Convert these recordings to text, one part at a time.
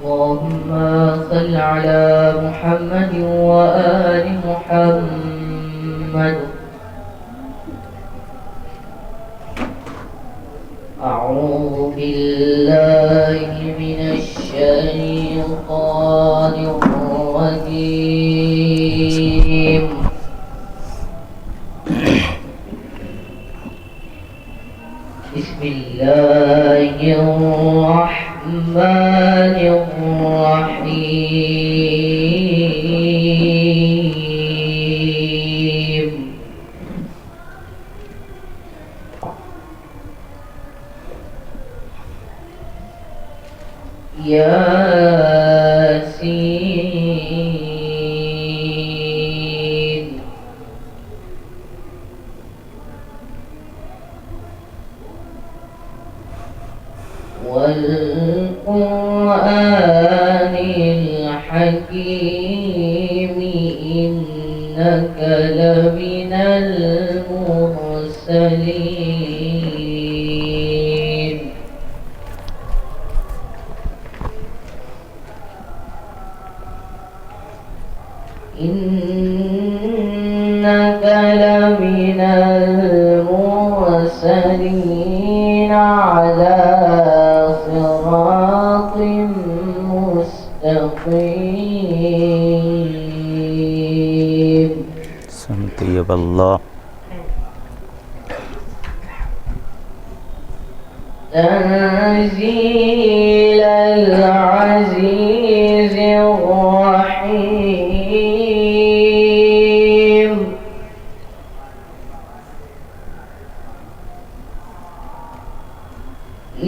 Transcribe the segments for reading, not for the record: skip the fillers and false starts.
اللهم صل على محمد وآل محمد. أعوذ بالله من الشيطان الرجيم. بسم الله الرحمن الرحيم. ياسين والقرآن الحكيم إنك لمن المرسلين. إنك لمن المرسلين على صراط مستقيم. طيب الله. تنزيل العزيز الرحيم.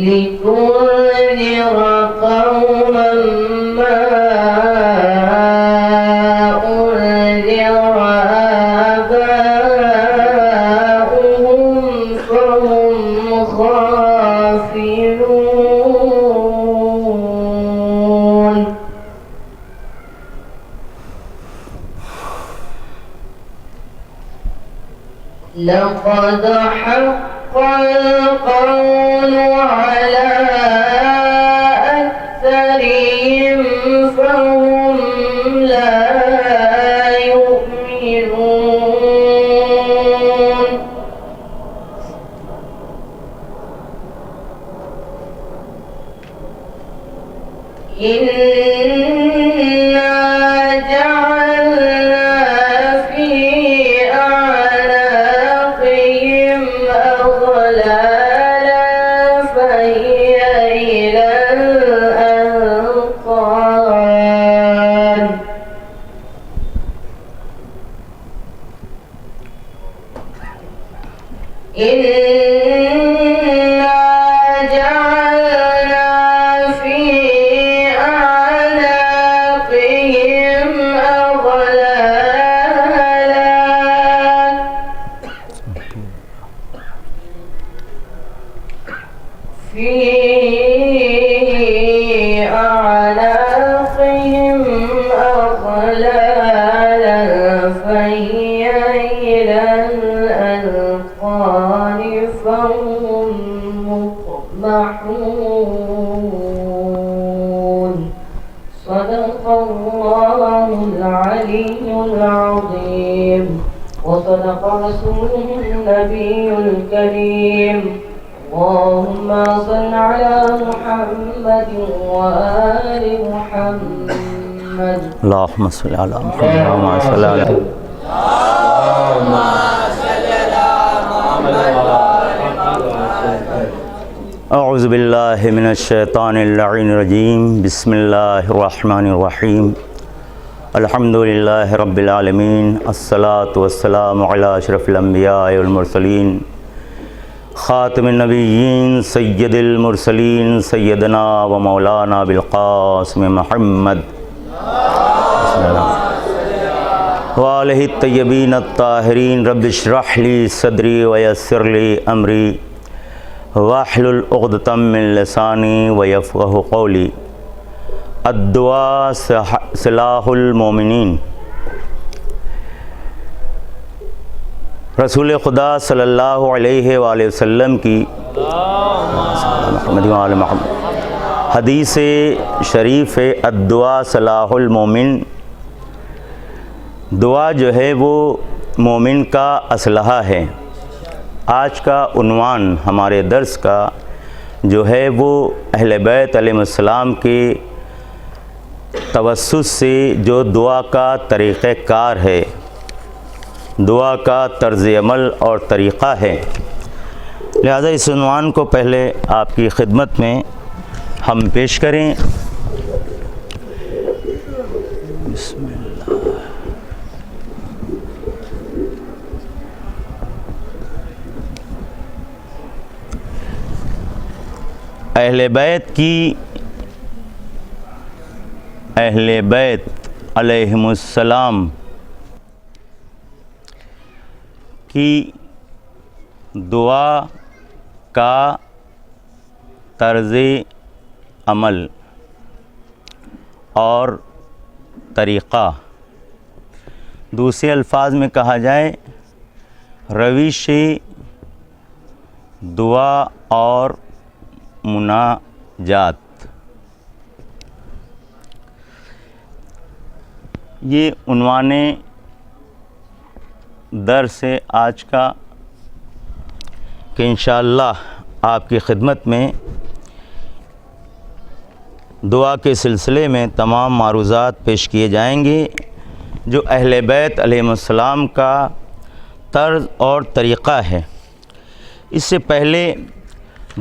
لتنذر قوما ما أنذر آباؤهم فهم غافلون. لقد حق القول على أكثرهم فهم لا يؤمنون. إنا جعلنا في أعناقهم أغلالا فهي إلى الأذقان. إنا جعلنا في أعناقهم أغلالا في أعناقهم أغلالا فهي إلى الأذقان فهم مقمحون. صدق الله العلي العظيم وصدق رسوله النبي الكريم. اللهم صل على محمد وآل محمد. اللهم صل على محمد اللهم صل على اعوذ باللہ من الشیطان اللعین الرجیم. بسم اللہ الرحمن الرحیم. الحمد للہ رب العالمین. الصلاۃ والسلام علی اشرف الانبیاء والمرسلین خاتم النبیین سید المرسلین سیدنا و مولانا بالقاسم محمد وآلہ الطیبین الطاہرین. رب اشرح لی صدری ویسر لی امری واحلل عقدۃ من لسانی ویفقہوا قولی. الدعاء سلاح المومنین. رسول خدا صلی اللہ علیہ وآلہ وسلم کی حدیث شریف ہے الدعا صلاح المومن، دعا جو ہے وہ مومن کا اسلحہ ہے۔ آج کا عنوان ہمارے درس کا جو ہے وہ اہل بیت علیہ السلام کے توسط سے جو دعا کا طریقہ کار ہے، دعا کا طرز عمل اور طریقہ ہے، لہذا اس عنوان کو پہلے آپ کی خدمت میں ہم پیش کریں۔ بسم اللہ۔ اہل بیت علیہم السلام کی دعا کا طرز عمل اور طریقہ، دوسرے الفاظ میں کہا جائے روش دعا اور مناجات، یہ عنوان درس ہے آج کا، کہ انشاءاللہ آپ کی خدمت میں دعا کے سلسلے میں تمام معروضات پیش کیے جائیں گے جو اہل بیت علیہ السلام کا طرز اور طریقہ ہے۔ اس سے پہلے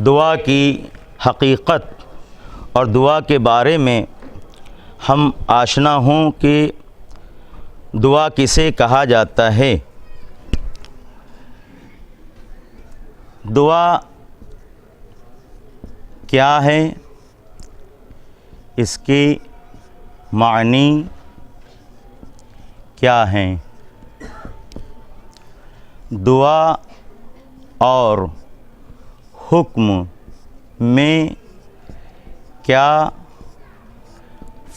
دعا کی حقیقت اور دعا کے بارے میں ہم آشنا ہوں کہ دعا کسے کہا جاتا ہے۔ دعا کیا ہے، اس کے معنی کیا ہیں، دعا اور حکم میں کیا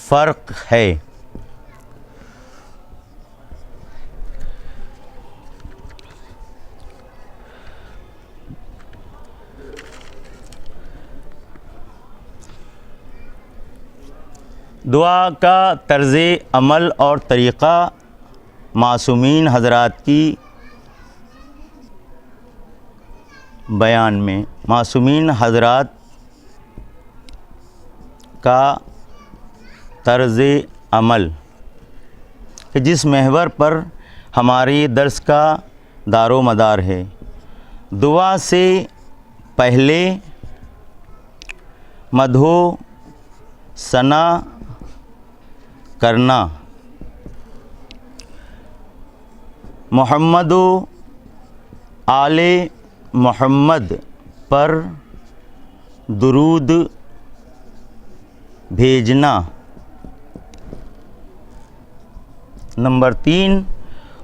فرق ہے۔ دعا کا طرز عمل اور طریقہ معصومین حضرات کی بیان میں، معصومین حضرات کا طرز عمل کہ جس محور پر ہماری درس کا دار و مدار ہے۔ دعا سے پہلے مدح و ثنا کرنا، محمد و آل محمد پر درود بھیجنا۔ نمبر 3،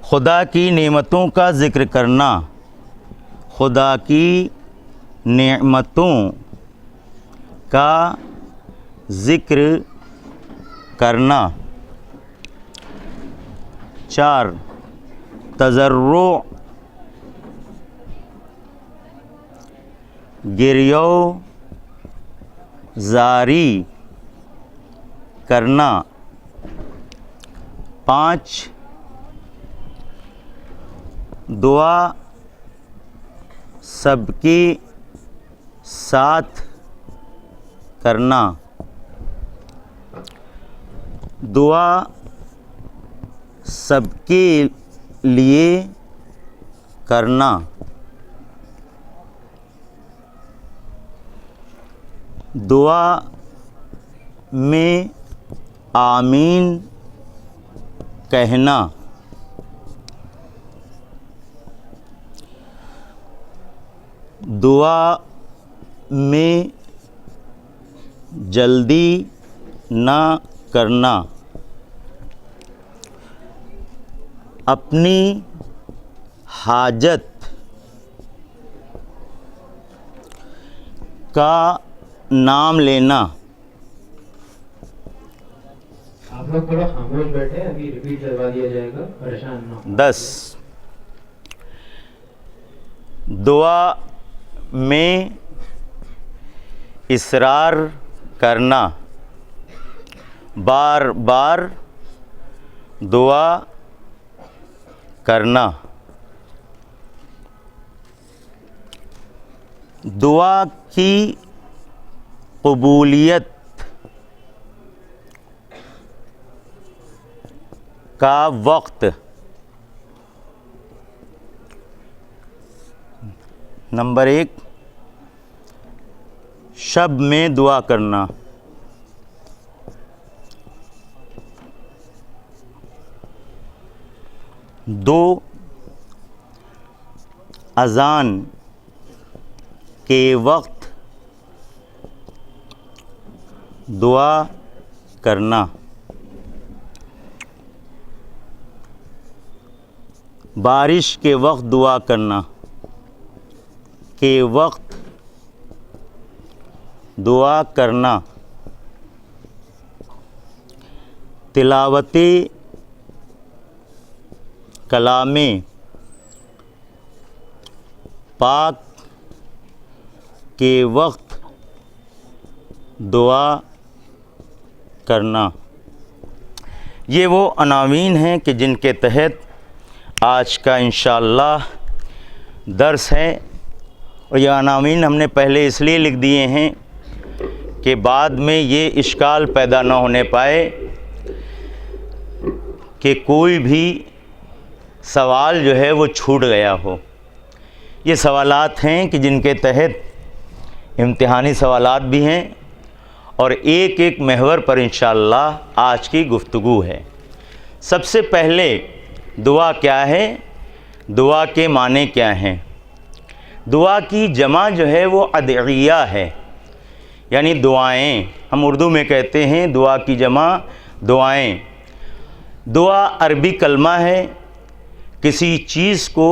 خدا کی نعمتوں کا ذکر کرنا، خدا کی نعمتوں کا ذکر کرنا۔ 4، تضرع گریو زاری کرنا۔ 5، دعا سب کے ساتھ کرنا، دعا سب کے لیے کرنا۔ دعا میں آمین کہنا۔ دعا میں جلدی نہ کرنا، اپنی حاجت کا نام لینا۔ آپ لوگ تھوڑا خاموش بیٹھے، ابھی ریپیٹ کروا دیا جائے گا، پریشان نہ ہو۔ 10، دعا میں اصرار کرنا، بار بار دعا کرنا۔ دعا کی قبولیت کا وقت، نمبر 1 شب میں دعا کرنا، 2 اذان کے وقت دعا کرنا، بارش کے وقت دعا کرنا، کے وقت دعا کرنا، تلاوت کلام پاک کے وقت دعا کرنا۔ یہ وہ عناوین ہیں کہ جن کے تحت آج کا انشاءاللہ درس ہے، اور یہ عناوین ہم نے پہلے اس لیے لکھ دیے ہیں کہ بعد میں یہ اشکال پیدا نہ ہونے پائے کہ کوئی بھی سوال جو ہے وہ چھوٹ گیا ہو۔ یہ سوالات ہیں کہ جن کے تحت امتحانی سوالات بھی ہیں، اور ایک ایک محور پر انشاءاللہ آج کی گفتگو ہے۔ سب سے پہلے دعا کیا ہے، دعا کے معنی کیا ہیں؟ دعا کی جمع جو ہے وہ ادعیہ ہے، یعنی دعائیں، ہم اردو میں کہتے ہیں دعا کی جمع دعائیں۔ دعا عربی کلمہ ہے، کسی چیز کو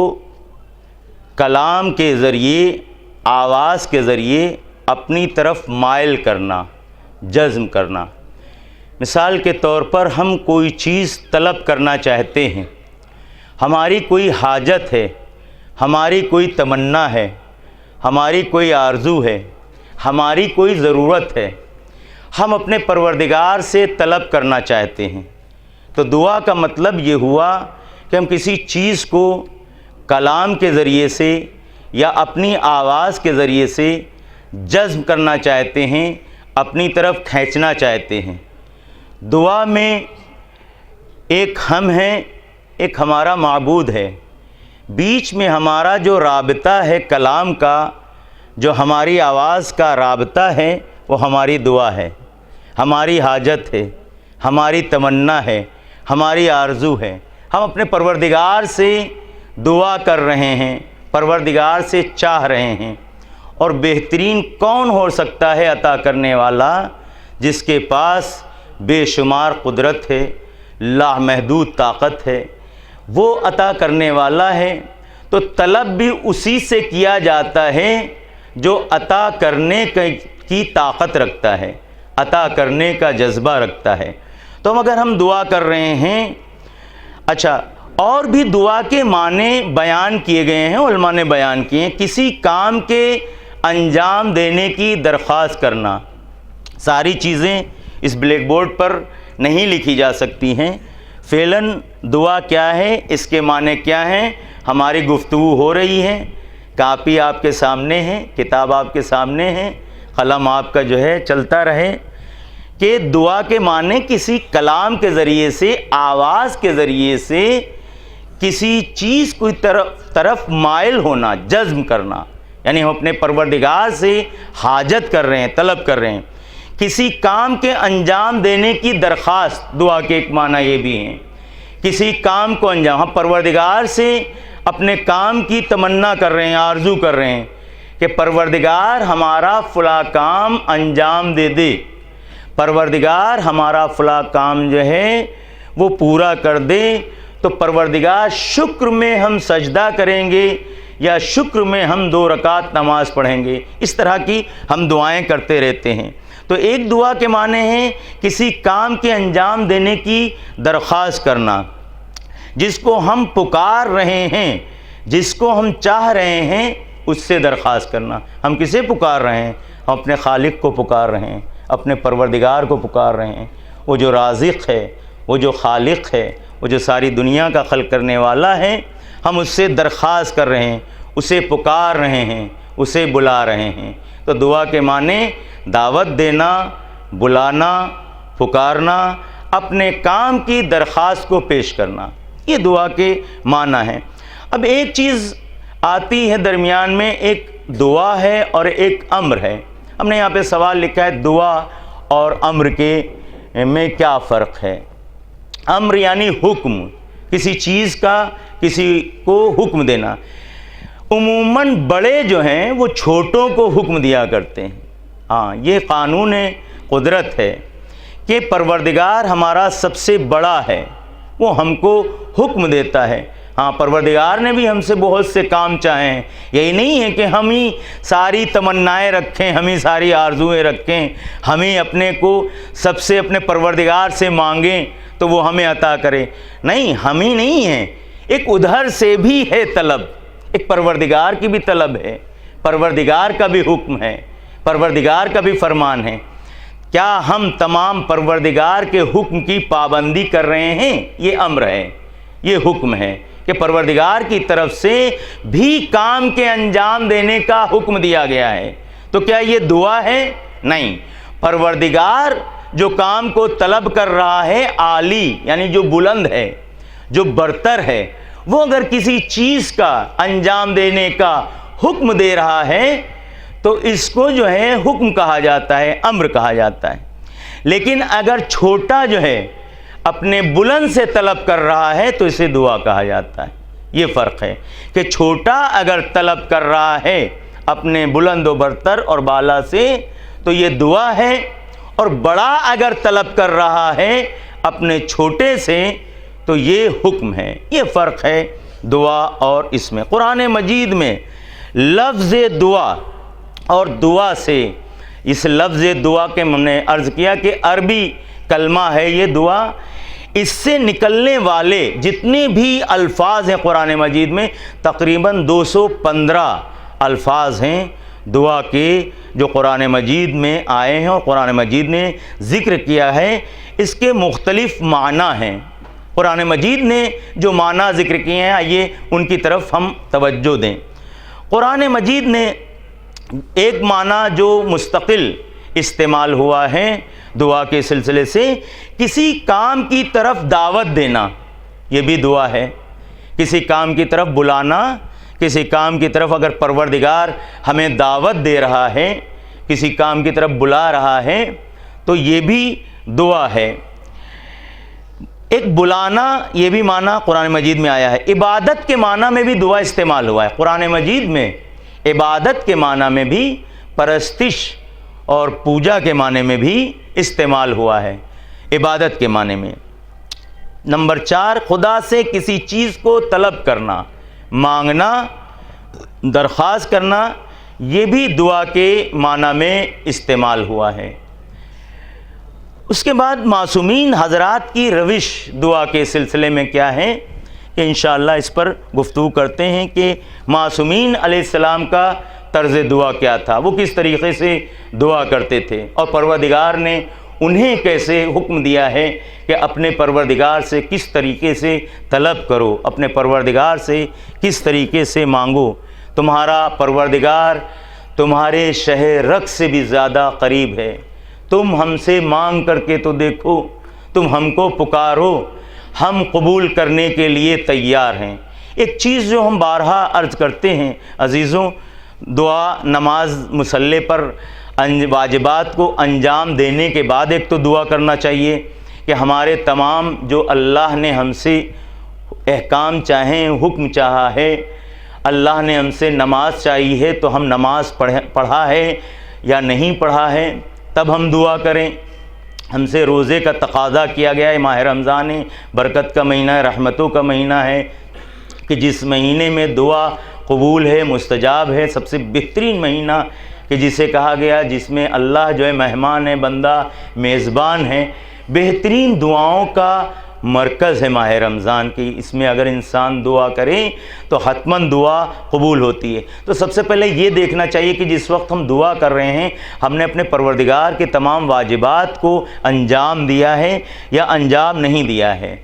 کلام کے ذریعے، آواز کے ذریعے اپنی طرف مائل کرنا، جذب کرنا۔ مثال کے طور پر ہم کوئی چیز طلب کرنا چاہتے ہیں، ہماری کوئی حاجت ہے، ہماری کوئی تمنا ہے، ہماری کوئی آرزو ہے، ہماری کوئی ضرورت ہے، ہم اپنے پروردگار سے طلب کرنا چاہتے ہیں۔ تو دعا کا مطلب یہ ہوا کہ ہم کسی چیز کو کلام کے ذریعے سے یا اپنی آواز کے ذریعے سے جذب کرنا چاہتے ہیں، اپنی طرف کھینچنا چاہتے ہیں۔ دعا میں ایک ہم ہیں، ایک ہمارا معبود ہے، بیچ میں ہمارا جو رابطہ ہے کلام کا، جو ہماری آواز کا رابطہ ہے، وہ ہماری دعا ہے، ہماری حاجت ہے، ہماری تمنا ہے، ہماری آرزو ہے۔ ہم اپنے پروردگار سے دعا کر رہے ہیں، پروردگار سے چاہ رہے ہیں۔ اور بہترین کون ہو سکتا ہے عطا کرنے والا، جس کے پاس بے شمار قدرت ہے، لامحدود طاقت ہے، وہ عطا کرنے والا ہے۔ تو طلب بھی اسی سے کیا جاتا ہے جو عطا کرنے کی طاقت رکھتا ہے، عطا کرنے کا جذبہ رکھتا ہے۔ تو اگر ہم دعا کر رہے ہیں، اچھا اور بھی دعا کے معنی بیان کیے گئے ہیں، علماء نے بیان کیے ہیں۔ کسی کام کے انجام دینے کی درخواست کرنا، ساری چیزیں اس بلیک بورڈ پر نہیں لکھی جا سکتی ہیں۔ فعلاً دعا کیا ہے، اس کے معنی کیا ہیں، ہماری گفتگو ہو رہی ہے، کاپی آپ کے سامنے ہے، کتاب آپ کے سامنے ہے، قلم آپ کا جو ہے چلتا رہے کہ دعا کے معنی کسی کلام کے ذریعے سے، آواز کے ذریعے سے کسی چیز کی طرف مائل ہونا، جذب کرنا، یعنی ہم اپنے پروردگار سے حاجت کر رہے ہیں، طلب کر رہے ہیں۔ کسی کام کے انجام دینے کی درخواست، دعا کے ایک معنی یہ بھی ہیں، کسی کام کو انجام، ہم پروردگار سے اپنے کام کی تمنا کر رہے ہیں، آرزو کر رہے ہیں کہ پروردگار ہمارا فلاں کام انجام دے دے، پروردگار ہمارا فلاں کام جو ہے وہ پورا کر دے۔ تو پروردگار شکر میں ہم سجدہ کریں گے یا شکر میں ہم 2 رکعت نماز پڑھیں گے، اس طرح کی ہم دعائیں کرتے رہتے ہیں۔ تو ایک دعا کے معنی ہے کسی کام کے انجام دینے کی درخواست کرنا، جس کو ہم پکار رہے ہیں، جس کو ہم چاہ رہے ہیں، اس سے درخواست کرنا۔ ہم کسے پکار رہے ہیں؟ ہم اپنے خالق کو پکار رہے ہیں، اپنے پروردگار کو پکار رہے ہیں، وہ جو رازق ہے، وہ جو خالق ہے، وہ جو ساری دنیا کا خلق کرنے والا ہے، ہم اس سے درخواست کر رہے ہیں، اسے پکار رہے ہیں، اسے بلا رہے ہیں۔ تو دعا کے معنی دعوت دینا، بلانا، پکارنا، اپنے کام کی درخواست کو پیش کرنا، یہ دعا کے معنی ہیں۔ اب ایک چیز آتی ہے درمیان میں، ایک دعا ہے اور ایک امر ہے۔ ہم نے یہاں پہ سوال لکھا ہے دعا اور امر کے میں کیا فرق ہے؟ امر یعنی حکم، کسی چیز کا کسی کو حکم دینا۔ عموماً بڑے جو ہیں وہ چھوٹوں کو حکم دیا کرتے ہیں۔ ہاں، یہ قانون قدرت ہے کہ پروردگار ہمارا سب سے بڑا ہے، وہ ہم کو حکم دیتا ہے۔ ہاں، پروردگار نے بھی ہم سے بہت سے کام چاہے ہیں، یہی نہیں ہے کہ ہم ہی ساری تمنائیں رکھیں، ہم ہی ساری آرزویں رکھیں، ہم ہی اپنے کو سب سے اپنے پروردگار سے مانگیں تو وہ ہمیں عطا کرے۔ نہیں، ہم ہی نہیں ہیں، ایک ادھر سے بھی ہے طلب، ایک پروردگار کی بھی طلب ہے، پروردگار کا بھی حکم ہے، پروردگار کا بھی فرمان ہے۔ کیا ہم تمام پروردگار کے حکم کی پابندی کر رہے ہیں؟ یہ امر ہے، یہ حکم ہے کہ پروردگار کی طرف سے بھی کام کے انجام دینے کا حکم دیا گیا ہے۔ تو کیا یہ دعا ہے؟ نہیں، پروردگار جو کام کو طلب کر رہا ہے، عالی یعنی جو بلند ہے، جو برتر ہے، وہ اگر کسی چیز کا انجام دینے کا حکم دے رہا ہے تو اس کو جو ہے حکم کہا جاتا ہے، امر کہا جاتا ہے۔ لیکن اگر چھوٹا جو ہے اپنے بلند سے طلب کر رہا ہے تو اسے دعا کہا جاتا ہے۔ یہ فرق ہے کہ چھوٹا اگر طلب کر رہا ہے اپنے بلند و برتر اور بالا سے تو یہ دعا ہے، اور بڑا اگر طلب کر رہا ہے اپنے چھوٹے سے تو یہ حکم ہے۔ یہ فرق ہے دعا اور اس میں۔ قرآن مجید میں لفظ دعا اور دعا سے، اس لفظ دعا کے ہم نے عرض کیا کہ عربی کلمہ ہے یہ دعا، اس سے نکلنے والے جتنے بھی الفاظ ہیں قرآن مجید میں تقریباً 215 الفاظ ہیں دعا کے جو قرآن مجید میں آئے ہیں، اور قرآن مجید نے ذکر کیا ہے۔ اس کے مختلف معنی ہیں، قرآن مجید نے جو معنی ذکر کیے ہیں آئیے ان کی طرف ہم توجہ دیں۔ قرآن مجید نے ایک معنی جو مستقل استعمال ہوا ہے دعا کے سلسلے سے، کسی کام کی طرف دعوت دینا، یہ بھی دعا ہے۔ کسی کام کی طرف بلانا، کسی کام کی طرف اگر پروردگار ہمیں دعوت دے رہا ہے، کسی کام کی طرف بلا رہا ہے تو یہ بھی دعا ہے۔ ایک بلانا، یہ بھی معنی قرآن مجید میں آیا ہے۔ عبادت کے معنی میں بھی دعا استعمال ہوا ہے قرآن مجید میں، عبادت کے معنی میں بھی، پرستش اور پوجا کے معنی میں بھی استعمال ہوا ہے، عبادت کے معنی میں۔ نمبر 4، خدا سے کسی چیز کو طلب کرنا، مانگنا، درخواست کرنا، یہ بھی دعا کے معنی میں استعمال ہوا ہے۔ اس کے بعد معصومین حضرات کی روش دعا کے سلسلے میں کیا ہے کہ انشاءاللہ اس پر گفتگو کرتے ہیں کہ معصومین علیہ السلام کا طرز دعا کیا تھا، وہ کس طریقے سے دعا کرتے تھے، اور پروردگار نے انہیں کیسے حکم دیا ہے کہ اپنے پروردگار سے کس طریقے سے طلب کرو، اپنے پروردگار سے کس طریقے سے مانگو۔ تمہارا پروردگار تمہارے شہ رگ سے بھی زیادہ قریب ہے، تم ہم سے مانگ کر کے تو دیکھو، تم ہم کو پکارو، ہم قبول کرنے کے لیے تیار ہیں۔ ایک چیز جو ہم بارہا عرض کرتے ہیں عزیزوں، دعا نماز مصلی پر واجبات کو انجام دینے کے بعد ایک تو دعا کرنا چاہیے کہ ہمارے تمام جو اللہ نے ہم سے احکام چاہیں، حکم چاہا ہے، اللہ نے ہم سے نماز چاہی ہے تو ہم نماز پڑھا ہے یا نہیں پڑھا ہے تب ہم دعا کریں۔ ہم سے روزے کا تقاضا کیا گیا ہے، ماہ رمضان برکت کا مہینہ ہے، رحمتوں کا مہینہ ہے، کہ جس مہینے میں دعا قبول ہے، مستجاب ہے، سب سے بہترین مہینہ کہ جسے کہا گیا جس میں اللہ جو ہے مہمان ہے، بندہ میزبان ہے، بہترین دعاؤں کا مرکز ہے ماہ رمضان کی، اس میں اگر انسان دعا کرے تو حتماً دعا قبول ہوتی ہے۔ تو سب سے پہلے یہ دیکھنا چاہیے کہ جس وقت ہم دعا کر رہے ہیں ہم نے اپنے پروردگار کے تمام واجبات کو انجام دیا ہے یا انجام نہیں دیا ہے۔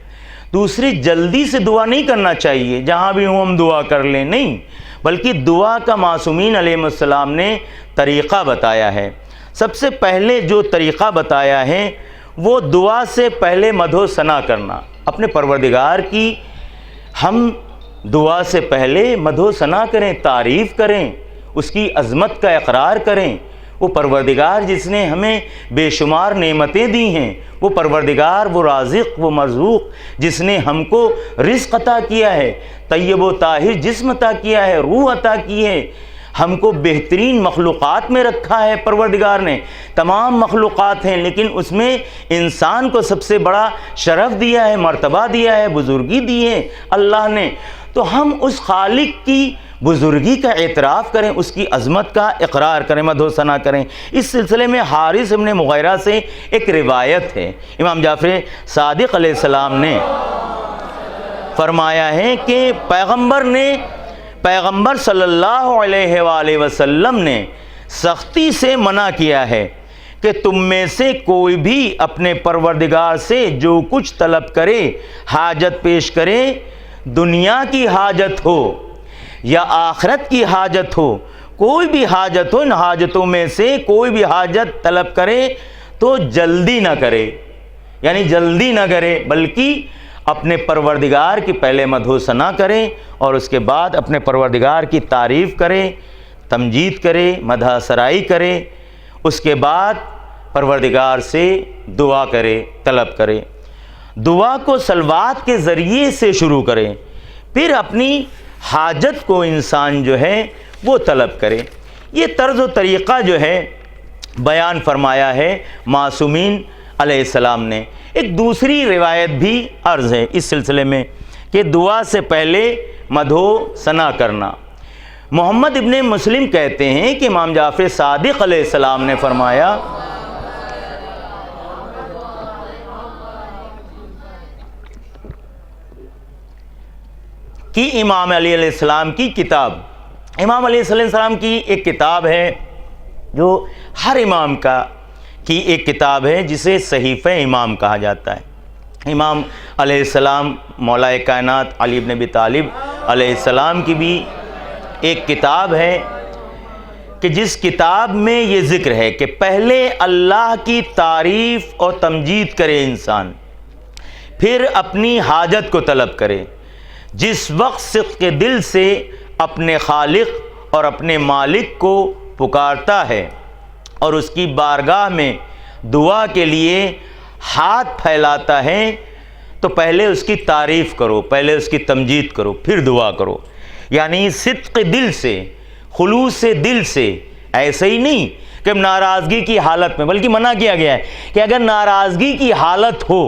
دوسری، جلدی سے دعا نہیں کرنا چاہیے، جہاں بھی ہوں ہم دعا کر لیں، نہیں، بلکہ دعا کا معصومین علیہ السلام نے طریقہ بتایا ہے۔ سب سے پہلے جو طریقہ بتایا ہے وہ دعا سے پہلے مدح و ثنا کرنا، اپنے پروردگار کی ہم دعا سے پہلے مدح و ثنا کریں، تعریف کریں، اس کی عظمت کا اقرار کریں۔ وہ پروردگار جس نے ہمیں بے شمار نعمتیں دی ہیں، وہ پروردگار، وہ رازق، وہ مرزوق جس نے ہم کو رزق عطا کیا ہے، طیب و طاہر جسم عطا کیا ہے، روح عطا کی ہے، ہم کو بہترین مخلوقات میں رکھا ہے پروردگار نے۔ تمام مخلوقات ہیں لیکن اس میں انسان کو سب سے بڑا شرف دیا ہے، مرتبہ دیا ہے، بزرگی دی ہے اللہ نے۔ تو ہم اس خالق کی بزرگی کا اعتراف کریں، اس کی عظمت کا اقرار کریں، مدح و ثنا کریں۔ اس سلسلے میں حارث ابن مغیرہ سے ایک روایت ہے، امام جعفر صادق علیہ السلام نے فرمایا ہے کہ پیغمبر صلی اللہ علیہ وآلہ وسلم نے سختی سے منع کیا ہے کہ تم میں سے کوئی بھی اپنے پروردگار سے جو کچھ طلب کرے، حاجت پیش کرے، دنیا کی حاجت ہو یا آخرت کی حاجت ہو، کوئی بھی حاجت ہو، ان حاجتوں میں سے کوئی بھی حاجت طلب کرے تو جلدی نہ کرے، یعنی جلدی نہ کرے، بلکہ اپنے پروردگار کی پہلے مدح و ثنا کرے اور اس کے بعد اپنے پروردگار کی تعریف کرے، تمجید کرے، مدح سرائی کرے، اس کے بعد پروردگار سے دعا کرے، طلب کرے۔ دعا کو صلوات کے ذریعے سے شروع کرے، پھر اپنی حاجت کو انسان جو ہے وہ طلب کرے۔ یہ طرز و طریقہ جو ہے بیان فرمایا ہے معصومین علیہ السلام نے۔ ایک دوسری روایت بھی عرض ہے اس سلسلے میں کہ دعا سے پہلے مدح و ثنا کرنا۔ محمد ابن مسلم کہتے ہیں کہ امام جعفر صادق علیہ السلام نے فرمایا کہ امام علی علیہ السلام کی کتاب، امام علیہ السلام کی ایک کتاب ہے جو ہر امام کی ایک کتاب ہے جسے صحیفہ امام کہا جاتا ہے۔ امام علیہ السلام مولا کائنات علی بن ابی طالب علیہ السلام کی بھی ایک کتاب ہے کہ جس کتاب میں یہ ذکر ہے کہ پہلے اللہ کی تعریف اور تمجید کرے انسان، پھر اپنی حاجت کو طلب کرے۔ جس وقت صدق کے دل سے اپنے خالق اور اپنے مالک کو پکارتا ہے اور اس کی بارگاہ میں دعا کے لیے ہاتھ پھیلاتا ہے تو پہلے اس کی تعریف کرو، پہلے اس کی تمجید کرو، پھر دعا کرو۔ یعنی صدق دل سے، خلوص دل سے، ایسے ہی نہیں کہ ناراضگی کی حالت میں، بلکہ منع کیا گیا ہے کہ اگر ناراضگی کی حالت ہو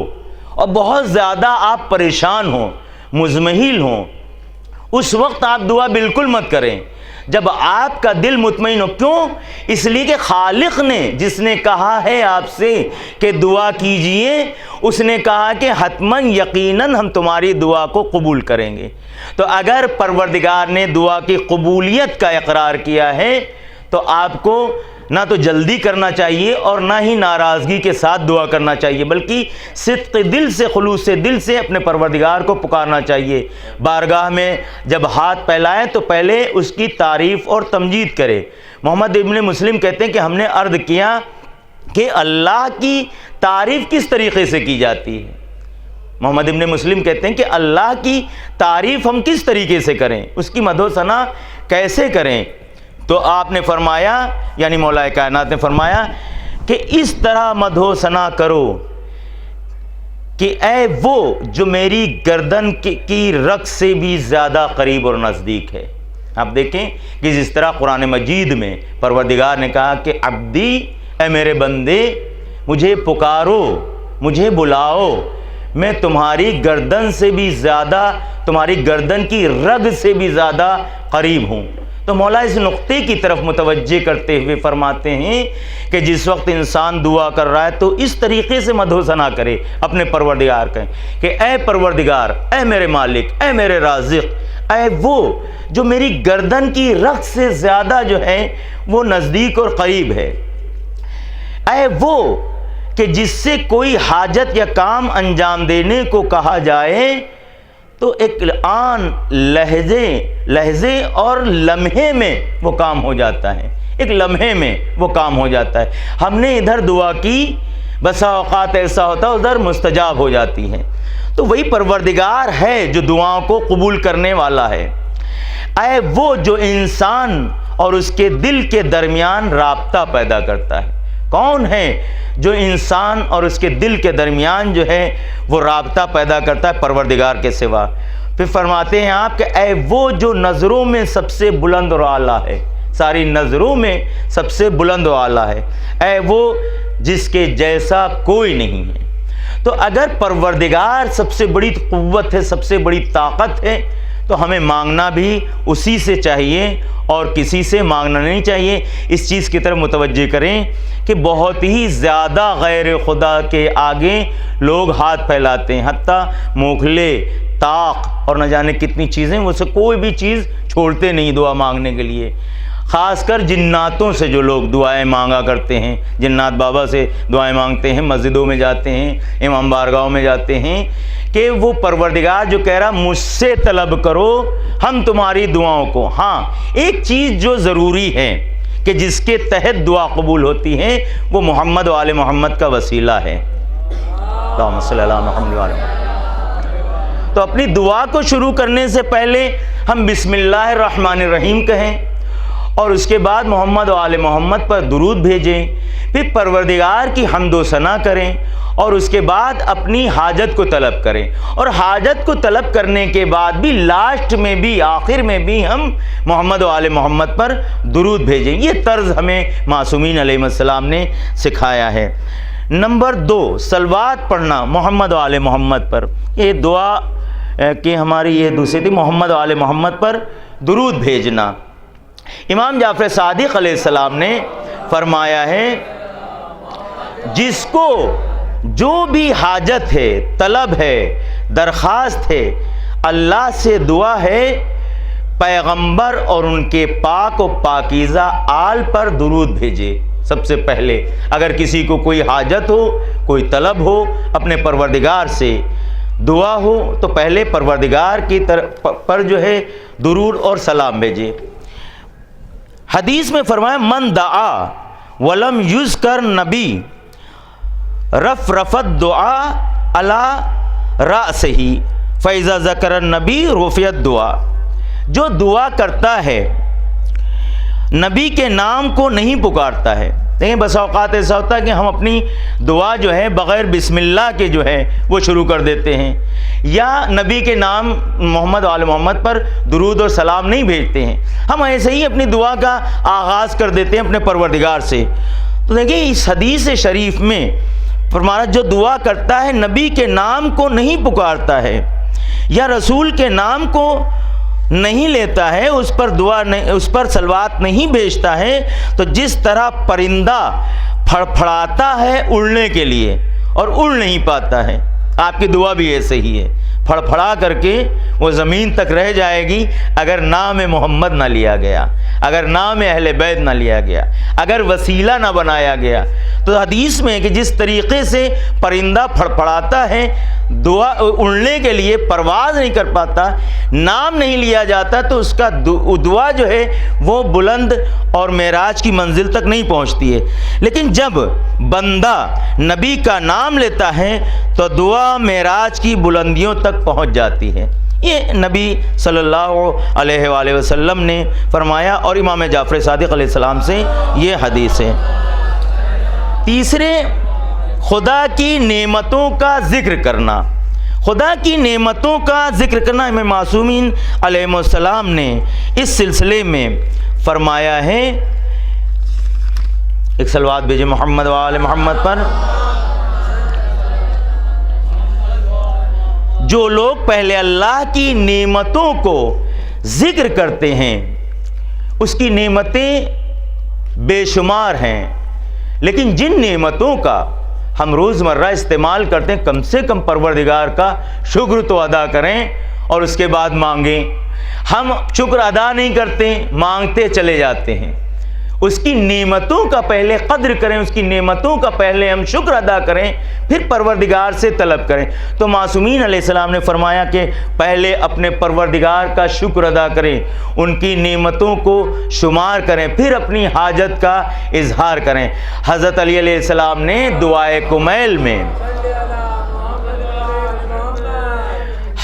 اور بہت زیادہ آپ پریشان ہوں، مزمحل ہوں، اس وقت آپ دعا بالکل مت کریں۔ جب آپ کا دل مطمئن ہو، کیوں؟ اس لیے کہ خالق نے جس نے کہا ہے آپ سے کہ دعا کیجئے، اس نے کہا کہ حتماً یقیناً ہم تمہاری دعا کو قبول کریں گے۔ تو اگر پروردگار نے دعا کی قبولیت کا اقرار کیا ہے تو آپ کو نہ تو جلدی کرنا چاہیے اور نہ ہی ناراضگی کے ساتھ دعا کرنا چاہیے، بلکہ صدق دل سے، خلوص دل سے اپنے پروردگار کو پکارنا چاہیے۔ بارگاہ میں جب ہاتھ پھیلائے تو پہلے اس کی تعریف اور تمجید کرے۔ محمد ابن مسلم کہتے ہیں کہ ہم نے عرض کیا کہ اللہ کی تعریف کس طریقے سے کی جاتی ہے؟ محمد ابن مسلم کہتے ہیں کہ اللہ کی تعریف ہم کس طریقے سے کریں، اس کی مدح و ثنا کیسے کریں؟ تو آپ نے فرمایا، یعنی مولا کائنات نے فرمایا کہ اس طرح مدح و ثنا کرو کہ اے وہ جو میری گردن کی رگ سے بھی زیادہ قریب اور نزدیک ہے۔ آپ دیکھیں کہ جس طرح قرآن مجید میں پروردگار نے کہا کہ عبدی، اے میرے بندے، مجھے پکارو، مجھے بلاؤ، میں تمہاری گردن سے بھی زیادہ، تمہاری گردن کی رگ سے بھی زیادہ قریب ہوں۔ تو مولا اس نقطے کی طرف متوجہ کرتے ہوئے فرماتے ہیں کہ جس وقت انسان دعا کر رہا ہے تو اس طریقے سے مدح و ثنا کرے اپنے پروردگار کا کہ اے پروردگار، اے میرے مالک، اے میرے رازق، اے وہ جو میری گردن کی رگ سے زیادہ جو ہے وہ نزدیک اور قریب ہے، اے وہ کہ جس سے کوئی حاجت یا کام انجام دینے کو کہا جائے تو ایک آن لہجے اور لمحے میں وہ کام ہو جاتا ہے، ایک لمحے میں وہ کام ہو جاتا ہے۔ ہم نے ادھر دعا کی، بسا اوقات ایسا ہوتا ہے ادھر مستجاب ہو جاتی ہے۔ تو وہی پروردگار ہے جو دعاؤں کو قبول کرنے والا ہے۔ اے وہ جو انسان اور اس کے دل کے درمیان رابطہ پیدا کرتا ہے۔ کون ہے جو انسان اور اس کے دل کے درمیان جو ہے وہ رابطہ پیدا کرتا ہے؟ پروردگار کے سوا۔ پھر فرماتے ہیں آپ کہ اے وہ جو نظروں میں سب سے بلند اور اعلیٰ ہے، ساری نظروں میں سب سے بلند و اعلیٰ ہے، اے وہ جس کے جیسا کوئی نہیں ہے۔ تو اگر پروردگار سب سے بڑی قوت ہے، سب سے بڑی طاقت ہے، تو ہمیں مانگنا بھی اسی سے چاہیے اور کسی سے مانگنا نہیں چاہیے۔ اس چیز کی طرف متوجہ کریں کہ بہت ہی زیادہ غیر خدا کے آگے لوگ ہاتھ پھیلاتے ہیں، حتیٰ موکھلے، طاق اور نہ جانے کتنی چیزیں، وہ سے کوئی بھی چیز چھوڑتے نہیں دعا مانگنے کے لیے۔ خاص کر جناتوں سے جو لوگ دعائیں مانگا کرتے ہیں، جنات بابا سے دعائیں مانگتے ہیں، مسجدوں میں جاتے ہیں، امام بارگاہوں میں جاتے ہیں، کہ وہ پروردگار جو کہہ رہا مجھ سے طلب کرو ہم تمہاری دعاؤں کو۔ ہاں ایک چیز جو ضروری ہے کہ جس کے تحت دعا قبول ہوتی ہے وہ محمد و آل محمد کا وسیلہ ہے۔ اللہم صلی اللہ محمد و آل محمد۔ تو اپنی دعا کو شروع کرنے سے پہلے ہم بسم اللہ الرحمن الرحیم کہیں اور اس کے بعد محمد و آل محمد پر درود بھیجیں، پھر پروردگار کی حمد و ثنا کریں اور اس کے بعد اپنی حاجت کو طلب کریں، اور حاجت کو طلب کرنے کے بعد بھی لاسٹ میں بھی آخر میں بھی ہم محمد و آل محمد پر درود بھیجیں۔ یہ طرز ہمیں معصومین علیہ السلام نے سکھایا ہے۔ نمبر 2، صلوات پڑھنا محمد و آل محمد پر۔ یہ دعا کہ ہماری یہ دوسری تھی، محمد و آل محمد پر درود بھیجنا۔ امام جعفر صادق علیہ السلام نے فرمایا ہے جس کو جو بھی حاجت ہے، طلب ہے، درخواست ہے، اللہ سے دعا ہے، پیغمبر اور ان کے پاک و پاکیزہ آل پر درود بھیجے۔ سب سے پہلے اگر کسی کو کوئی حاجت ہو، کوئی طلب ہو، اپنے پروردگار سے دعا ہو، تو پہلے پروردگار کی طرف پر جو ہے درود اور سلام بھیجے۔ حدیث میں فرمایا من دعا ولم یذکر نبی رفعت دعا علی رأسہ فاذا ذکر النبی رفعت دعا۔ جو دعا کرتا ہے نبی کے نام کو نہیں پکارتا ہے۔ دیکھیں بس اوقات ایسا ہوتا ہے کہ ہم اپنی دعا جو ہے بغیر بسم اللہ کے جو ہے وہ شروع کر دیتے ہیں، یا نبی کے نام محمد و آل محمد پر درود اور سلام نہیں بھیجتے ہیں، ہم ایسے ہی اپنی دعا کا آغاز کر دیتے ہیں اپنے پروردگار سے۔ تو دیکھیں اس حدیث شریف میں فرمایا جو دعا کرتا ہے نبی کے نام کو نہیں پکارتا ہے یا رسول کے نام کو نہیں لیتا ہے، اس پر دعا نہیں، اس پر صلوات نہیں بھیجتا ہے، تو جس طرح پرندہ پھڑپھڑاتا ہے اڑنے کے لیے اور اڑ نہیں پاتا ہے، آپ کی دعا بھی ایسے ہی ہے، پھڑپھڑا کر کے وہ زمین تک رہ جائے گی اگر نام محمد نہ لیا گیا، اگر نام اہل بیت نہ لیا گیا، اگر وسیلہ نہ بنایا گیا۔ تو حدیث میں کہ جس طریقے سے پرندہ پھڑپھڑاتا ہے دعا اڑنے کے لیے، پرواز نہیں کر پاتا، نام نہیں لیا جاتا، تو اس کا دعا جو ہے وہ بلند اور معراج کی منزل تک نہیں پہنچتی ہے۔ لیکن جب بندہ نبی کا نام لیتا ہے تو دعا معراج کی بلندیوں تک پہنچ جاتی ہے۔ یہ نبی صلی اللہ علیہ وآلہ وسلم نے فرمایا، اور امام جعفر صادق علیہ السلام سے یہ حدیث ہے۔ تیسرے، خدا کی نعمتوں کا ذکر کرنا۔ خدا کی نعمتوں کا ذکر کرنا امام معصومین علیہ السلام نے اس سلسلے میں فرمایا ہے، ایک صلوات بھیجے محمد و آل محمد پر۔ جو لوگ پہلے اللہ کی نعمتوں کو ذکر کرتے ہیں اس کی نعمتیں بے شمار ہیں، لیکن جن نعمتوں کا ہم روزمرہ استعمال کرتے ہیں، کم سے کم پروردگار کا شکر تو ادا کریں اور اس کے بعد مانگیں۔ ہم شکر ادا نہیں کرتے، مانگتے چلے جاتے ہیں۔ اس کی نعمتوں کا پہلے قدر کریں، اس کی نعمتوں کا پہلے ہم شکر ادا کریں، پھر پروردگار سے طلب کریں۔ تو معصومین علیہ السلام نے فرمایا کہ پہلے اپنے پروردگار کا شکر ادا کریں، ان کی نعمتوں کو شمار کریں، پھر اپنی حاجت کا اظہار کریں۔ حضرت علی علیہ السلام نے دعائے کمیل میں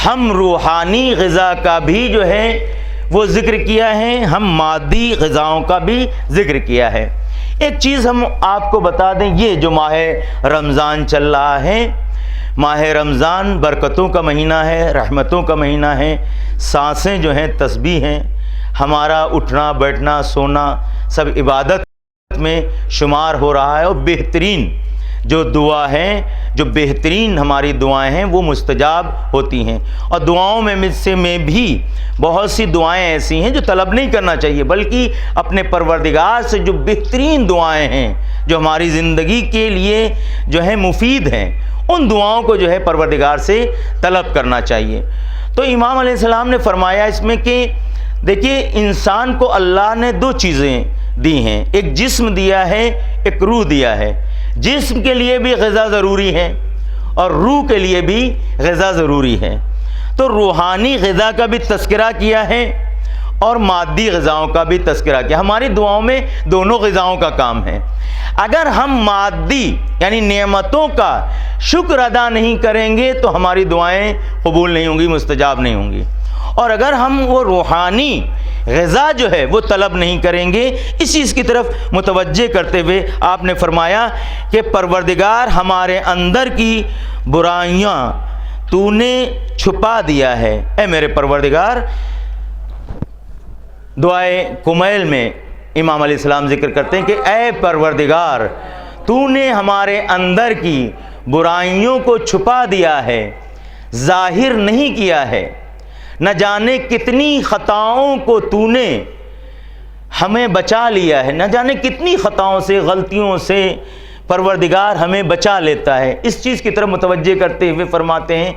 ہم روحانی غذا کا بھی جو ہے وہ ذکر کیا ہے، ہم مادی غذاؤں کا بھی ذکر کیا ہے۔ ایک چیز ہم آپ کو بتا دیں، یہ جو ماہ رمضان چل رہا ہے، ماہ رمضان برکتوں کا مہینہ ہے، رحمتوں کا مہینہ ہے۔ سانسیں جو ہیں تسبیح ہیں، ہمارا اٹھنا بیٹھنا سونا سب عبادت میں شمار ہو رہا ہے، اور بہترین جو دعا ہے، جو بہترین ہماری دعائیں ہیں وہ مستجاب ہوتی ہیں۔ اور دعاؤں میں بھی بہت سی دعائیں ایسی ہیں جو طلب نہیں کرنا چاہیے، بلکہ اپنے پروردگار سے جو بہترین دعائیں ہیں، جو ہماری زندگی کے لیے جو ہے مفید ہیں، ان دعاؤں کو جو ہے پروردگار سے طلب کرنا چاہیے۔ تو امام علیہ السلام نے فرمایا اس میں کہ دیکھیے، انسان کو اللہ نے دو چیزیں دی ہیں، ایک جسم دیا ہے، ایک روح دیا ہے۔ جسم کے لیے بھی غذا ضروری ہے اور روح کے لیے بھی غذا ضروری ہے۔ تو روحانی غذا کا بھی تذکرہ کیا ہے اور مادی غذاؤں کا بھی تذکرہ کیا۔ ہماری دعاؤں میں دونوں غذاؤں کا کام ہے۔ اگر ہم مادی یعنی نعمتوں کا شکر ادا نہیں کریں گے تو ہماری دعائیں قبول نہیں ہوں گی، مستجاب نہیں ہوں گی۔ اور اگر ہم وہ روحانی غذا جو ہے وہ طلب نہیں کریں گے، اس چیز کی طرف متوجہ کرتے ہوئے آپ نے فرمایا کہ پروردگار ہمارے اندر کی برائیاں تو نے چھپا دیا ہے۔ اے میرے پروردگار، دعائے کمیل میں امام علیہ السلام ذکر کرتے ہیں کہ اے پروردگار، تو نے ہمارے اندر کی برائیوں کو چھپا دیا ہے، ظاہر نہیں کیا ہے۔ نہ جانے کتنی خطاؤں کو تو نے ہمیں بچا لیا ہے، نہ جانے کتنی خطاؤں سے، غلطیوں سے پروردگار ہمیں بچا لیتا ہے۔ اس چیز کی طرف متوجہ کرتے ہوئے فرماتے ہیں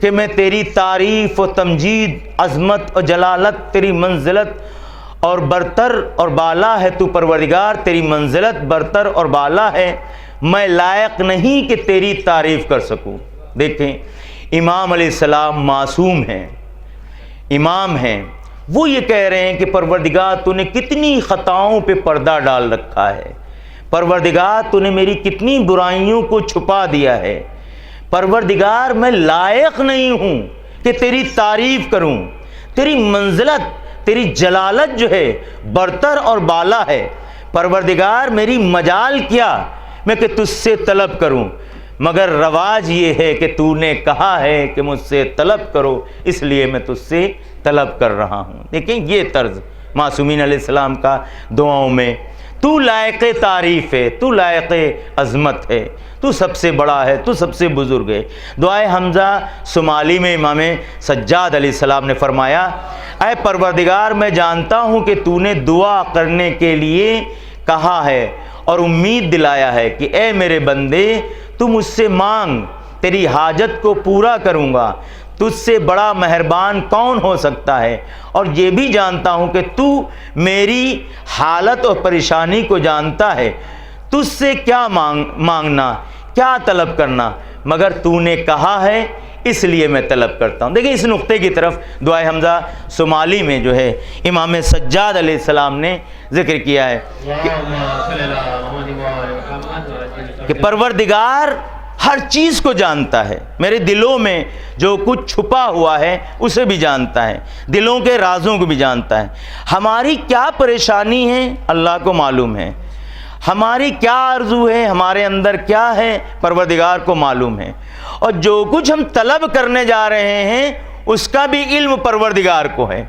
کہ میں تیری تعریف و تمجید، عظمت و جلالت، تیری منزلت اور برتر اور بالا ہے، تو پروردگار تیری منزلت برتر اور بالا ہے، میں لائق نہیں کہ تیری تعریف کر سکوں۔ دیکھیں، امام علیہ السلام معصوم ہیں، امام ہیں، وہ یہ کہہ رہے ہیں کہ پروردگار تو نے کتنی خطاؤں پہ پردہ ڈال رکھا ہے، پروردگار تو نے میری کتنی برائیوں کو چھپا دیا ہے، پروردگار میں لائق نہیں ہوں کہ تیری تعریف کروں، تیری منزلت، تیری جلالت جو ہے برتر اور بالا ہے، پروردگار میری مجال کیا میں کہ تجھ سے طلب کروں، مگر رواج یہ ہے کہ تو نے کہا ہے کہ مجھ سے طلب کرو، اس لیے میں تجھ سے طلب کر رہا ہوں۔ دیکھیں یہ طرز معصومین علیہ السلام کا دعاؤں میں، تو لائق تعریف ہے، تو لائق عظمت ہے، تو سب سے بڑا ہے، تو سب سے بزرگ ہے۔ دعائے حمزہ شمالی میں امام سجاد علیہ السلام نے فرمایا، اے پروردگار، میں جانتا ہوں کہ تو نے دعا کرنے کے لیے کہا ہے اور امید دلایا ہے کہ اے میرے بندے، تو مجھ سے مانگ، تیری حاجت کو پورا کروں گا، تجھ سے بڑا مہربان کون ہو سکتا ہے۔ اور یہ بھی جانتا ہوں کہ تو میری حالت اور پریشانی کو جانتا ہے، تجھ سے کیا مانگنا، کیا طلب کرنا، مگر تو نے کہا ہے اس لیے میں طلب کرتا ہوں۔ دیکھیں اس نقطے کی طرف دعائے حمزہ شمالی میں جو ہے امام سجاد علیہ السلام نے ذکر کیا ہے کہ پروردگار ہر چیز کو جانتا ہے، میرے دلوں میں جو کچھ چھپا ہوا ہے اسے بھی جانتا ہے، دلوں کے رازوں کو بھی جانتا ہے۔ ہماری کیا پریشانی ہے اللہ کو معلوم ہے، ہماری کیا آرزو ہے، ہمارے اندر کیا ہے پروردگار کو معلوم ہے، اور جو کچھ ہم طلب کرنے جا رہے ہیں اس کا بھی علم پروردگار کو ہے۔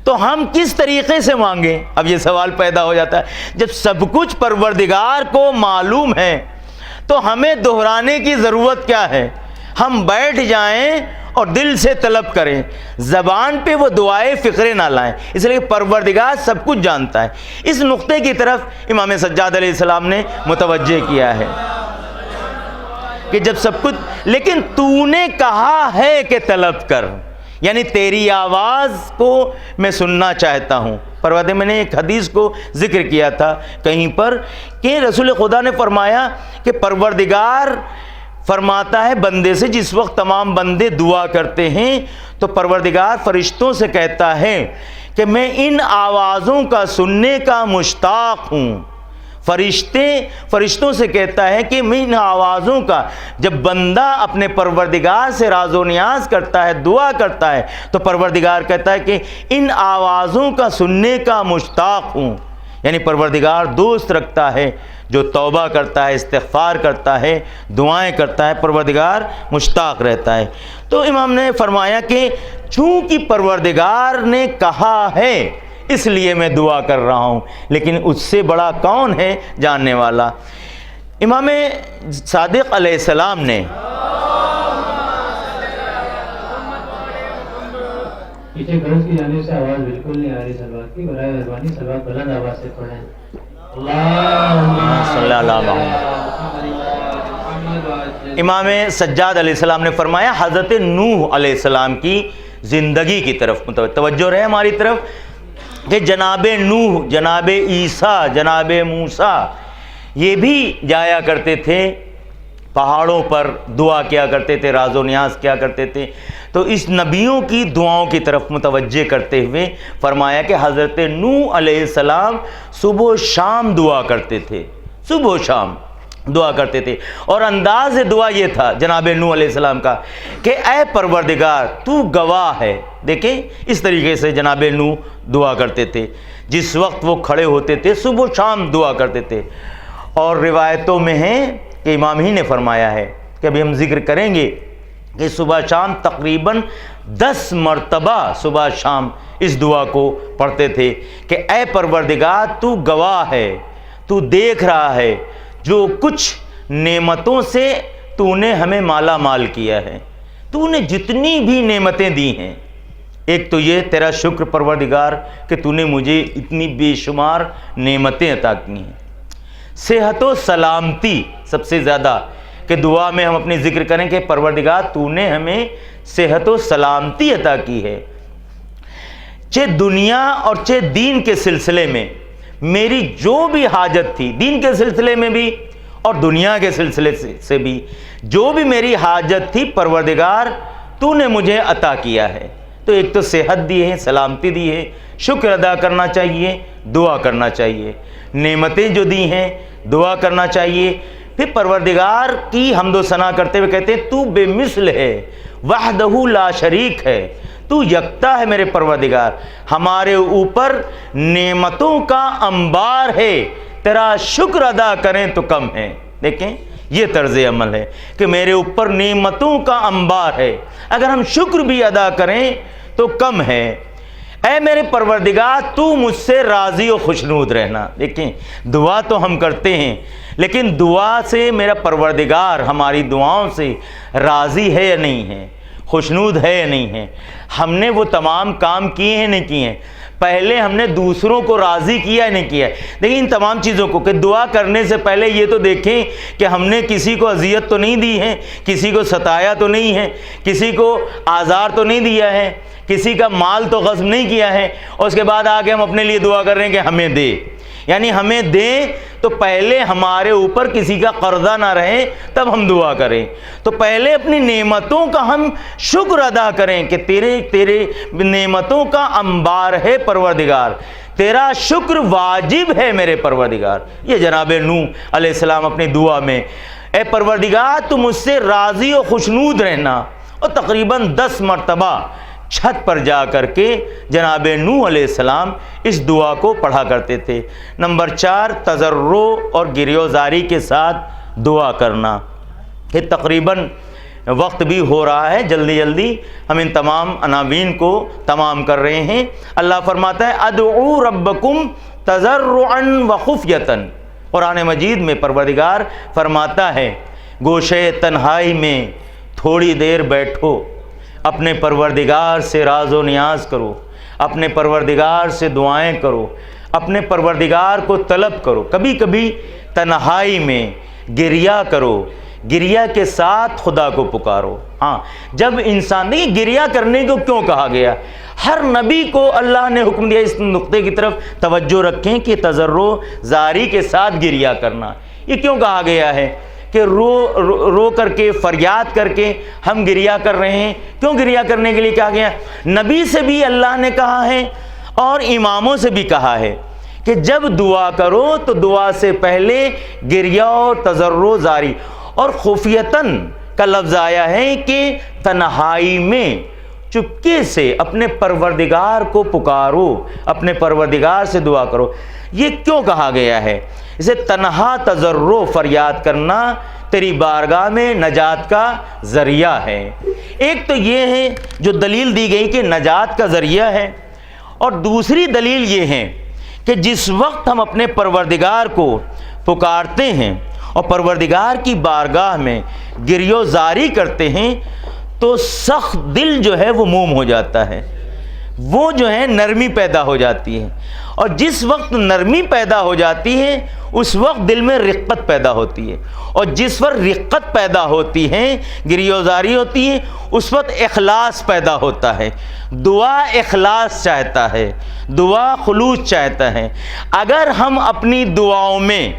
تو ہم کس طریقے سے مانگیں؟ اب یہ سوال پیدا ہو جاتا ہے۔ جب سب کچھ پروردگار کو معلوم ہے تو ہمیں دہرانے کی ضرورت کیا ہے؟ ہم بیٹھ جائیں اور دل سے طلب کریں، زبان پہ وہ دعائیں فکرے نہ لائیں، اس لیے پروردگار سب کچھ جانتا ہے۔ اس نقطے کی طرف امام سجاد علیہ السلام نے متوجہ کیا ہے کہ جب سب کچھ، لیکن تو نے کہا ہے کہ طلب کر، یعنی تیری آواز کو میں سننا چاہتا ہوں۔ پروردگار، میں نے ایک حدیث کو ذکر کیا تھا کہیں پر کہ رسول خدا نے فرمایا کہ پروردگار فرماتا ہے بندے سے، جس وقت تمام بندے دعا کرتے ہیں تو پروردگار فرشتوں سے کہتا ہے کہ میں ان آوازوں کا سننے کا مشتاق ہوں۔ فرشتوں سے کہتا ہے کہ میں ان آوازوں کا، جب بندہ اپنے پروردگار سے راز و نیاز کرتا ہے، دعا کرتا ہے، تو پروردگار کہتا ہے کہ ان آوازوں کا سننے کا مشتاق ہوں۔ یعنی پروردگار دوست رکھتا ہے جو توبہ کرتا ہے، استغفار کرتا ہے، دعائیں کرتا ہے، پروردگار مشتاق رہتا ہے۔ تو امام نے فرمایا کہ چونکہ پروردگار نے کہا ہے اس لیے میں دعا کر رہا ہوں، لیکن اس سے بڑا کون ہے جاننے والا۔ امام صادق علیہ السلام نے پیچھے گرج کی جانب سے آواز بالکل نہیں آ رہی سلوات کی، برائے مہربانی سلوات بلند آواز سے پڑھیں۔ صلی اللہ علیہ وسلم۔ امام سجاد علیہ السلام نے فرمایا حضرت نوح علیہ السلام کی زندگی کی طرف توجہ رہے ہماری طرف، کہ جناب نوح، جناب عیسیٰ، جناب موسیٰ یہ بھی جایا کرتے تھے پہاڑوں پر، دعا کیا کرتے تھے، راز و نیاز کیا کرتے تھے۔ تو اس نبیوں کی دعاؤں کی طرف متوجہ کرتے ہوئے فرمایا کہ حضرت نوح علیہ السلام صبح و شام دعا کرتے تھے، صبح و شام دعا کرتے تھے، اور انداز دعا یہ تھا جناب نوح علیہ السلام کا کہ اے پروردگار تو گواہ ہے۔ دیکھیں اس طریقے سے جناب نوح دعا کرتے تھے، جس وقت وہ کھڑے ہوتے تھے صبح و شام دعا کرتے تھے۔ اور روایتوں میں ہے کہ امام ہی نے فرمایا ہے کہ ابھی ہم ذکر کریں گے کہ صبح شام تقریباً 10 مرتبہ صبح شام اس دعا کو پڑھتے تھے کہ اے پروردگار تو گواہ ہے، تو دیکھ رہا ہے جو کچھ نعمتوں سے تو نے ہمیں مالا مال کیا ہے، تو نے جتنی بھی نعمتیں دی ہیں، ایک تو یہ تیرا شکر پروردگار کہ تو نے مجھے اتنی بے شمار نعمتیں عطا کی ہیں، صحت و سلامتی سب سے زیادہ کہ دعا میں ہم اپنی ذکر کریں کہ پروردگار تو نے ہمیں صحت و سلامتی عطا کی ہے، چاہے دنیا اور چاہے دین کے سلسلے میں میری جو بھی حاجت تھی، دین کے سلسلے میں بھی اور دنیا کے سلسلے سے بھی جو بھی میری حاجت تھی پروردگار تو نے مجھے عطا کیا ہے۔ تو ایک تو صحت دی ہے، سلامتی دی ہے، شکر ادا کرنا چاہیے، دعا کرنا چاہیے، نعمتیں جو دی ہیں دعا کرنا چاہیے۔ پھر پروردگار کی حمد و ثنا کرتے ہوئے کہتے ہیں تو بے مثل ہے، وحدہ لا شریک ہے، تو یکتا ہے میرے پروردگار، ہمارے اوپر نعمتوں کا انبار ہے، تیرا شکر ادا کریں تو کم ہے۔ دیکھیں یہ طرز عمل ہے کہ میرے اوپر نعمتوں کا انبار ہے، اگر ہم شکر بھی ادا کریں تو کم ہے۔ اے میرے پروردگار تو مجھ سے راضی و خوشنود رہنا۔ دیکھیں دعا تو ہم کرتے ہیں، لیکن دعا سے میرا پروردگار ہماری دعاؤں سے راضی ہے یا نہیں ہے، خوشنود ہے یا نہیں ہے، ہم نے وہ تمام کام کیے ہیں نہیں کیے ہیں، پہلے ہم نے دوسروں کو راضی کیا ہے نہیں کیا ہے۔ دیکھیں ان تمام چیزوں کو کہ دعا کرنے سے پہلے یہ تو دیکھیں کہ ہم نے کسی کو اذیت تو نہیں دی ہے، کسی کو ستایا تو نہیں ہے، کسی کو آزار تو نہیں دیا ہے، کسی کا مال تو غصب نہیں کیا ہے، اور اس کے بعد آگے ہم اپنے لیے دعا کر رہے ہیں کہ ہمیں دے، یعنی ہمیں دے تو پہلے ہمارے اوپر کسی کا قرضہ نہ رہے تب ہم دعا کریں۔ تو پہلے اپنی نعمتوں کا ہم شکر ادا کریں کہ تیرے نعمتوں کا انبار ہے پروردگار، تیرا شکر واجب ہے میرے پروردگار۔ یہ جناب نوح علیہ السلام اپنی دعا میں اے پروردگار تو مجھ سے راضی و خوشنود رہنا، اور تقریباً 10 مرتبہ چھت پر جا کر کے جناب نوح علیہ السلام اس دعا کو پڑھا کرتے تھے۔ نمبر 4 تضرع اور گریوزاری کے ساتھ دعا کرنا۔ یہ تقریباً وقت بھی ہو رہا ہے، جلدی جلدی ہم ان تمام عناوین کو تمام کر رہے ہیں۔ اللہ فرماتا ہے ادعو ربکم تضرعا وخفیۃ۔ قرآن مجید میں پروردگار فرماتا ہے گوشے تنہائی میں تھوڑی دیر بیٹھو اپنے پروردگار سے راز و نیاز کرو، اپنے پروردگار سے دعائیں کرو، اپنے پروردگار کو طلب کرو، کبھی کبھی تنہائی میں گریہ کرو، گریہ کے ساتھ خدا کو پکارو۔ ہاں جب انسان نہیں، گریہ کرنے کو کیوں کہا گیا؟ ہر نبی کو اللہ نے حکم دیا، اس نقطے کی طرف توجہ رکھیں کہ تضرع زاری کے ساتھ گریہ کرنا۔ یہ کیوں کہا گیا ہے کہ رو کر کے، فریاد کر کے ہم گریہ کر رہے ہیں؟ کیوں گریہ کرنے کے لیے کہا گیا؟ نبی سے بھی اللہ نے کہا ہے اور اماموں سے بھی کہا ہے کہ جب دعا کرو تو دعا سے پہلے گریہ اور تضرع زاری، اور خفیتاً کا لفظ آیا ہے کہ تنہائی میں چپکے سے اپنے پروردگار کو پکارو، اپنے پروردگار سے دعا کرو۔ یہ کیوں کہا گیا ہے؟ اسے تنہا تضرع فریاد کرنا تیری بارگاہ میں نجات کا ذریعہ ہے۔ ایک تو یہ ہے جو دلیل دی گئی کہ نجات کا ذریعہ ہے، اور دوسری دلیل یہ ہے کہ جس وقت ہم اپنے پروردگار کو پکارتے ہیں اور پروردگار کی بارگاہ میں گریہ و زاری کرتے ہیں تو سخت دل جو ہے وہ موم ہو جاتا ہے، وہ جو ہے نرمی پیدا ہو جاتی ہے، اور جس وقت نرمی پیدا ہو جاتی ہے اس وقت دل میں رقت پیدا ہوتی ہے، اور جس وقت رقت پیدا ہوتی ہے، گریہ و زاری ہوتی ہے، اس وقت اخلاص پیدا ہوتا ہے۔ دعا اخلاص چاہتا ہے، دعا خلوص چاہتا ہے۔ اگر ہم اپنی دعاؤں میں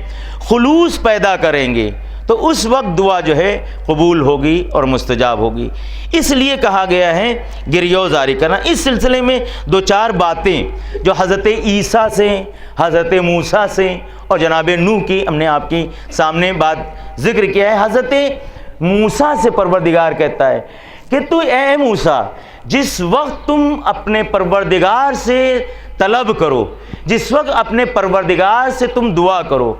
خلوص پیدا کریں گے تو اس وقت دعا جو ہے قبول ہوگی اور مستجاب ہوگی۔ اس لیے کہا گیا ہے گریہ و زاری کرنا۔ اس سلسلے میں دو چار باتیں جو حضرت عیسیٰ سے، حضرت موسیٰ سے اور جناب نوح کی ہم نے آپ کی سامنے بات ذکر کیا ہے۔ حضرت موسیٰ سے پروردگار کہتا ہے کہ تو اے موسیٰ، جس وقت تم اپنے پروردگار سے طلب کرو، جس وقت اپنے پروردگار سے تم دعا کرو،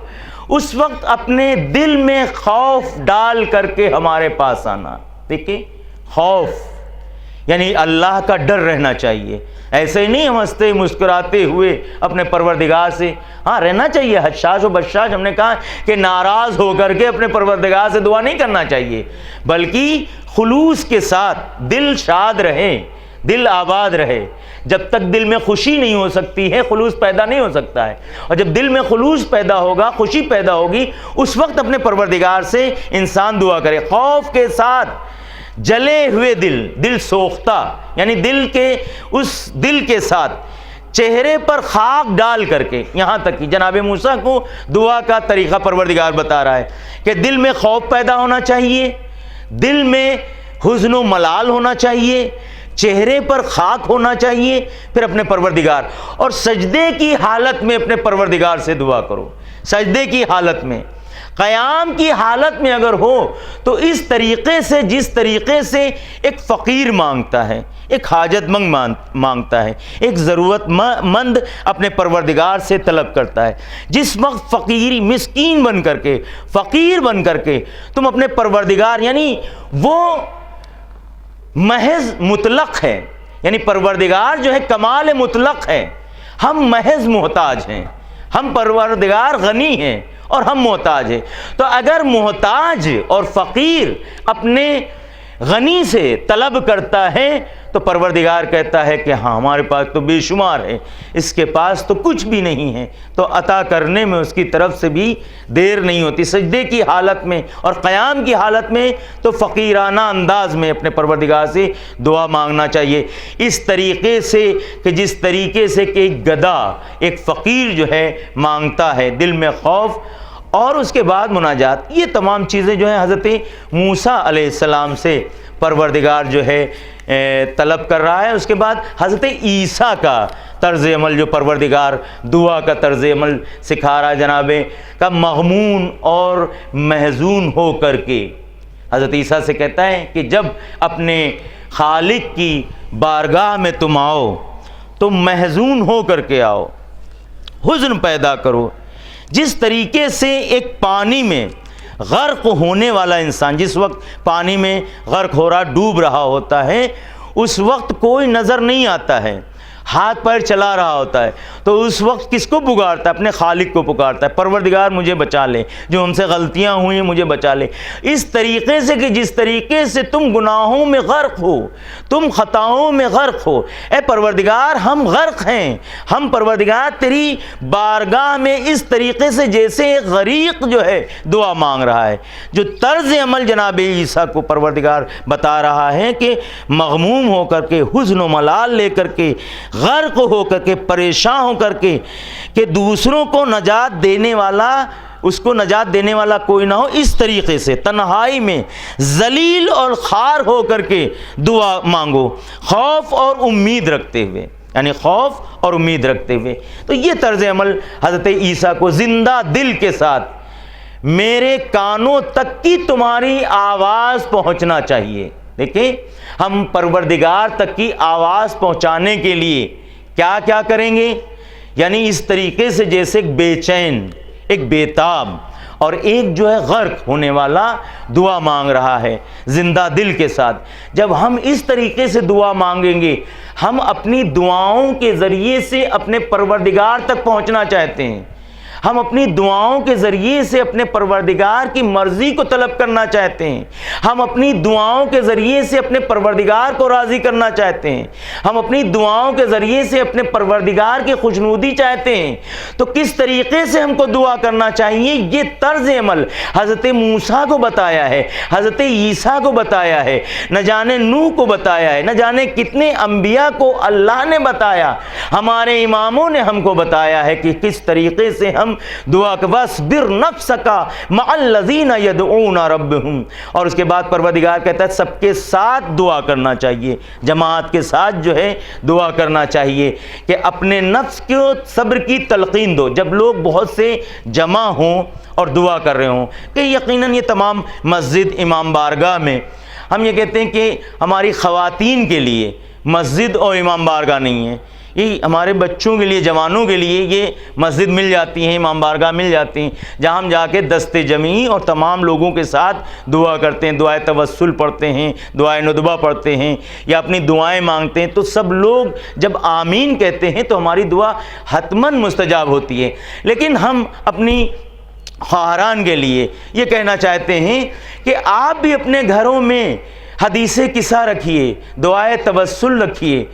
اس وقت اپنے دل میں خوف ڈال کر کے ہمارے پاس آنا۔ دیکھیں، خوف یعنی اللہ کا ڈر رہنا چاہیے۔ ایسے ہی نہیں ہم ہنستے مسکراتے ہوئے اپنے پروردگار سے، ہاں رہنا چاہیے حشاش و بشاش، ہم نے کہا کہ ناراض ہو کر کے اپنے پروردگار سے دعا نہیں کرنا چاہیے، بلکہ خلوص کے ساتھ دل شاد رہے، دل آباد رہے۔ جب تک دل میں خوشی نہیں ہو سکتی ہے خلوص پیدا نہیں ہو سکتا ہے، اور جب دل میں خلوص پیدا ہوگا، خوشی پیدا ہوگی، اس وقت اپنے پروردگار سے انسان دعا کرے۔ خوف کے ساتھ جلے ہوئے دل سوختہ، یعنی اس دل کے ساتھ چہرے پر خاک ڈال کر کے، یہاں تک کہ جناب موسیٰ کو دعا کا طریقہ پروردگار بتا رہا ہے کہ دل میں خوف پیدا ہونا چاہیے، دل میں حزن و ملال ہونا چاہیے، چہرے پر خاک ہونا چاہیے، پھر اپنے پروردگار، اور سجدے کی حالت میں اپنے پروردگار سے دعا کرو۔ سجدے کی حالت میں، قیام کی حالت میں اگر ہو تو اس طریقے سے، جس طریقے سے ایک فقیر مانگتا ہے، ایک حاجت مند مانگتا ہے، ایک ضرورت مند اپنے پروردگار سے طلب کرتا ہے، جس وقت فقیری مسکین بن کر کے، فقیر بن کر کے تم اپنے پروردگار، یعنی وہ محض مطلق ہے، یعنی پروردگار جو ہے کمال مطلق ہے، ہم محض محتاج ہیں، ہم پروردگار غنی ہیں اور ہم محتاج ہیں۔ تو اگر محتاج اور فقیر اپنے غنی سے طلب کرتا ہے تو پروردگار کہتا ہے کہ ہاں ہمارے پاس تو بے شمار ہے، اس کے پاس تو کچھ بھی نہیں ہے، تو عطا کرنے میں اس کی طرف سے بھی دیر نہیں ہوتی۔ سجدے کی حالت میں اور قیام کی حالت میں تو فقیرانہ انداز میں اپنے پروردگار سے دعا مانگنا چاہیے، اس طریقے سے کہ جس طریقے سے کہ ایک گدھا، ایک فقیر جو ہے مانگتا ہے، دل میں خوف، اور اس کے بعد مناجات۔ یہ تمام چیزیں جو ہیں حضرت موسیٰ علیہ السلام سے پروردگار جو ہے طلب کر رہا ہے۔ اس کے بعد حضرت عیسیٰ کا طرز عمل جو پروردگار دعا کا طرز عمل سکھا رہا ہے جناب کا، مغمون اور محزون ہو کر کے حضرت عیسیٰ سے کہتا ہے کہ جب اپنے خالق کی بارگاہ میں تم آؤ تو محزون ہو کر کے آؤ، حزن پیدا کرو۔ جس طریقے سے ایک پانی میں غرق ہونے والا انسان، جس وقت پانی میں غرق ہو رہا، ڈوب رہا ہوتا ہے، اس وقت کوئی نظر نہیں آتا ہے، ہاتھ پیر چلا رہا ہوتا ہے تو اس وقت کس کو پکارتا ہے؟ اپنے خالق کو پکارتا ہے، پروردگار مجھے بچا لے، جو ہم سے غلطیاں ہوئی ہیں مجھے بچا لے۔ اس طریقے سے کہ جس طریقے سے تم گناہوں میں غرق ہو، تم خطاؤں میں غرق ہو، اے پروردگار ہم غرق ہیں، ہم پروردگار تیری بارگاہ میں اس طریقے سے جیسے ایک غریق جو ہے دعا مانگ رہا ہے۔ جو طرز عمل جناب عیسیٰ کو پروردگار بتا رہا ہے کہ مغموم ہو کر کے، حزن و ملال لے کر کے، غرق ہو کر کے، پریشان ہو کر کے، کہ دوسروں کو نجات دینے والا، اس کو نجات دینے والا کوئی نہ ہو، اس طریقے سے تنہائی میں ذلیل اور خوار ہو کر کے دعا مانگو، خوف اور امید رکھتے ہوئے، یعنی خوف اور امید رکھتے ہوئے۔ تو یہ طرز عمل حضرت عیسیٰ کو زندہ دل کے ساتھ میرے کانوں تک کی تمہاری آواز پہنچنا چاہیے۔ دیکھیں ہم پروردگار تک کی آواز پہنچانے کے لیے کیا کیا کریں گے، یعنی اس طریقے سے جیسے ایک بے چین، ایک بیتاب اور ایک جو ہے غرق ہونے والا دعا مانگ رہا ہے زندہ دل کے ساتھ۔ جب ہم اس طریقے سے دعا مانگیں گے، ہم اپنی دعاؤں کے ذریعے سے اپنے پروردگار تک پہنچنا چاہتے ہیں، ہم اپنی دعاؤں کے ذریعے سے اپنے پروردگار کی مرضی کو طلب کرنا چاہتے ہیں، ہم اپنی دعاؤں کے ذریعے سے اپنے پروردگار کو راضی کرنا چاہتے ہیں، ہم اپنی دعاؤں کے ذریعے سے اپنے پروردگار کی خوشنودی چاہتے ہیں۔ تو کس طریقے سے ہم کو دعا کرنا چاہیے، یہ طرز عمل حضرت موسیٰ کو بتایا ہے، حضرت عیسیٰ کو بتایا ہے، نہ جانے نوح کو بتایا ہے، نہ جانے کتنے انبیاء کو اللہ نے بتایا، ہمارے اماموں نے ہم کو بتایا ہے کہ کس طریقے سے ہم دعا کا وَاصْبِرْ نَفْسَكَ مَعَ الَّذِينَ يَدْعُونَ رَبَّهُمْ، اور اس کے بعد پروردگار کہتا ہے سب کے ساتھ دعا کرنا چاہیے، جماعت کے ساتھ جو ہے دعا کرنا چاہیے، کہ اپنے نفس کو صبر کی تلقین دو۔ جب لوگ بہت سے جمع ہوں اور دعا کر رہے ہوں، کہ یقیناً یہ تمام مسجد امام بارگاہ میں ہم یہ کہتے ہیں کہ ہماری خواتین کے لیے مسجد اور امام بارگاہ نہیں ہے، یہ ہمارے بچوں کے لیے، جوانوں کے لیے یہ مسجد مل جاتی ہیں، امام بارگاہ مل جاتی ہیں، جہاں ہم جا کے دست جمعی اور تمام لوگوں کے ساتھ دعا کرتے ہیں، دعائے توسل پڑھتے ہیں، دعائے ندبہ پڑھتے ہیں، یا اپنی دعائیں مانگتے ہیں۔ تو سب لوگ جب آمین کہتے ہیں تو ہماری دعا حتماً مستجاب ہوتی ہے۔ لیکن ہم اپنی خواہران کے لیے یہ کہنا چاہتے ہیں کہ آپ بھی اپنے گھروں میں حدیث قصہ رکھیے، دعائے توسل رکھیے،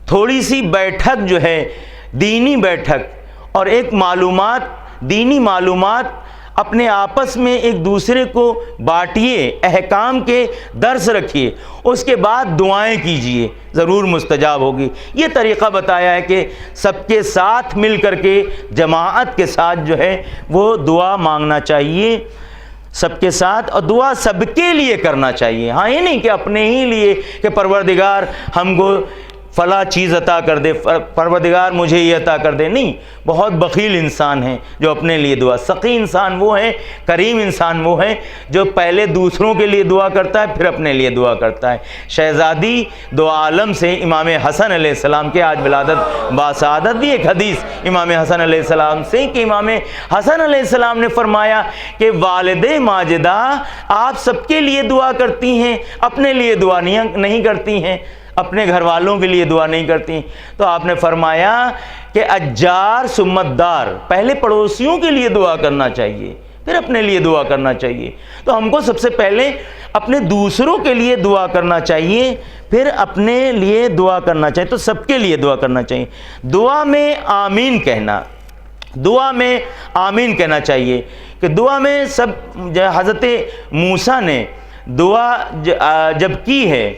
تھوڑی سی بیٹھک جو ہے دینی بیٹھک اور ایک دینی معلومات اپنے آپس میں ایک دوسرے کو بانٹیے، احکام کے درس رکھیے، اس کے بعد دعائیں کیجیے، ضرور مستجاب ہوگی۔ یہ طریقہ بتایا ہے کہ سب کے ساتھ مل کر کے جماعت کے ساتھ جو ہے وہ دعا مانگنا چاہیے، سب کے ساتھ، اور دعا سب کے لیے کرنا چاہیے۔ ہاں یہ نہیں کہ اپنے ہی لیے کہ پروردگار ہم کو فلاں چیز عطا کر دے، پروردگار مجھے یہ عطا کر دے، نہیں۔ بہت بخیل انسان ہیں جو اپنے لیے دعا، سخی انسان وہ ہے، کریم انسان وہ ہے جو پہلے دوسروں کے لیے دعا کرتا ہے پھر اپنے لیے دعا کرتا ہے۔ شہزادی دو عالم سے امام حسن علیہ السلام کے آج ولادت باسعادت بھی ایک حدیث امام حسن علیہ السلام سے کہ امام حسن علیہ السلام نے فرمایا کہ والد ماجدہ آپ سب کے لیے دعا کرتی ہیں، اپنے لیے دعا نہیں کرتی ہیں، اپنے گھر والوں کے لیے دعا نہیں کرتی۔ تو آپ نے فرمایا کہ اجار ثم الدار، پہلے پڑوسیوں کے لیے دعا کرنا چاہیے پھر اپنے لیے دعا کرنا چاہیے۔ تو ہم کو سب سے پہلے اپنے دوسروں کے لیے دعا کرنا چاہیے، پھر اپنے لیے دعا کرنا چاہیے، تو سب کے لیے دعا کرنا چاہیے۔ دعا میں آمین کہنا، دعا میں آمین کہنا چاہیے، کہ دعا میں سب حضرت موسیٰ نے دعا جب کی ہے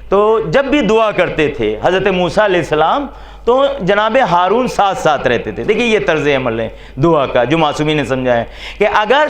تو جب بھی دعا کرتے تھے حضرت موسیٰ علیہ السلام تو جناب ہارون ساتھ ساتھ رہتے تھے۔ دیکھیں یہ طرز عمل ہے دعا کا جو معصومین نے سمجھا ہے کہ اگر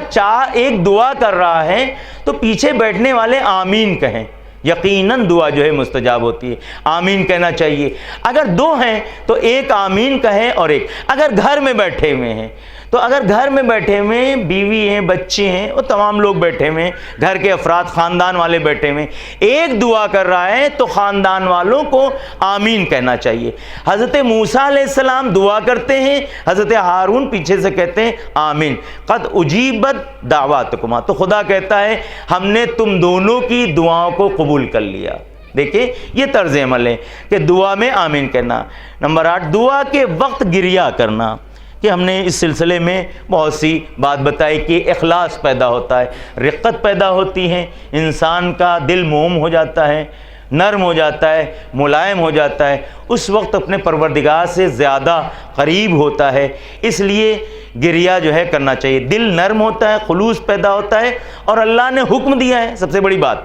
ایک دعا کر رہا ہے تو پیچھے بیٹھنے والے آمین کہیں، یقیناً دعا جو ہے مستجاب ہوتی ہے۔ آمین کہنا چاہیے۔ اگر دو ہیں تو ایک آمین کہیں، اور ایک اگر گھر میں بیٹھے ہوئے ہیں تو اگر گھر میں بیٹھے ہوئے ہیں، بیوی ہیں، بچے ہیں، وہ تمام لوگ بیٹھے ہوئے ہیں، گھر کے افراد خاندان والے بیٹھے ہوئے ہیں، ایک دعا کر رہا ہے تو خاندان والوں کو آمین کہنا چاہیے۔ حضرت موسیٰ علیہ السلام دعا کرتے ہیں، حضرت ہارون پیچھے سے کہتے ہیں آمین۔ قد اجیبت دعواتکما، تو خدا کہتا ہے ہم نے تم دونوں کی دعاؤں کو قبول کر لیا۔ دیکھیں یہ طرز عمل ہے کہ دعا میں آمین کہنا۔ نمبر 8، دعا کے وقت گریہ کرنا، کہ ہم نے اس سلسلے میں بہت سی بات بتائی کہ اخلاص پیدا ہوتا ہے، رقت پیدا ہوتی ہے، انسان کا دل موم ہو جاتا ہے، نرم ہو جاتا ہے، ملائم ہو جاتا ہے، اس وقت اپنے پروردگار سے زیادہ قریب ہوتا ہے، اس لیے گریہ جو ہے کرنا چاہیے، دل نرم ہوتا ہے، خلوص پیدا ہوتا ہے، اور اللہ نے حکم دیا ہے۔ سب سے بڑی بات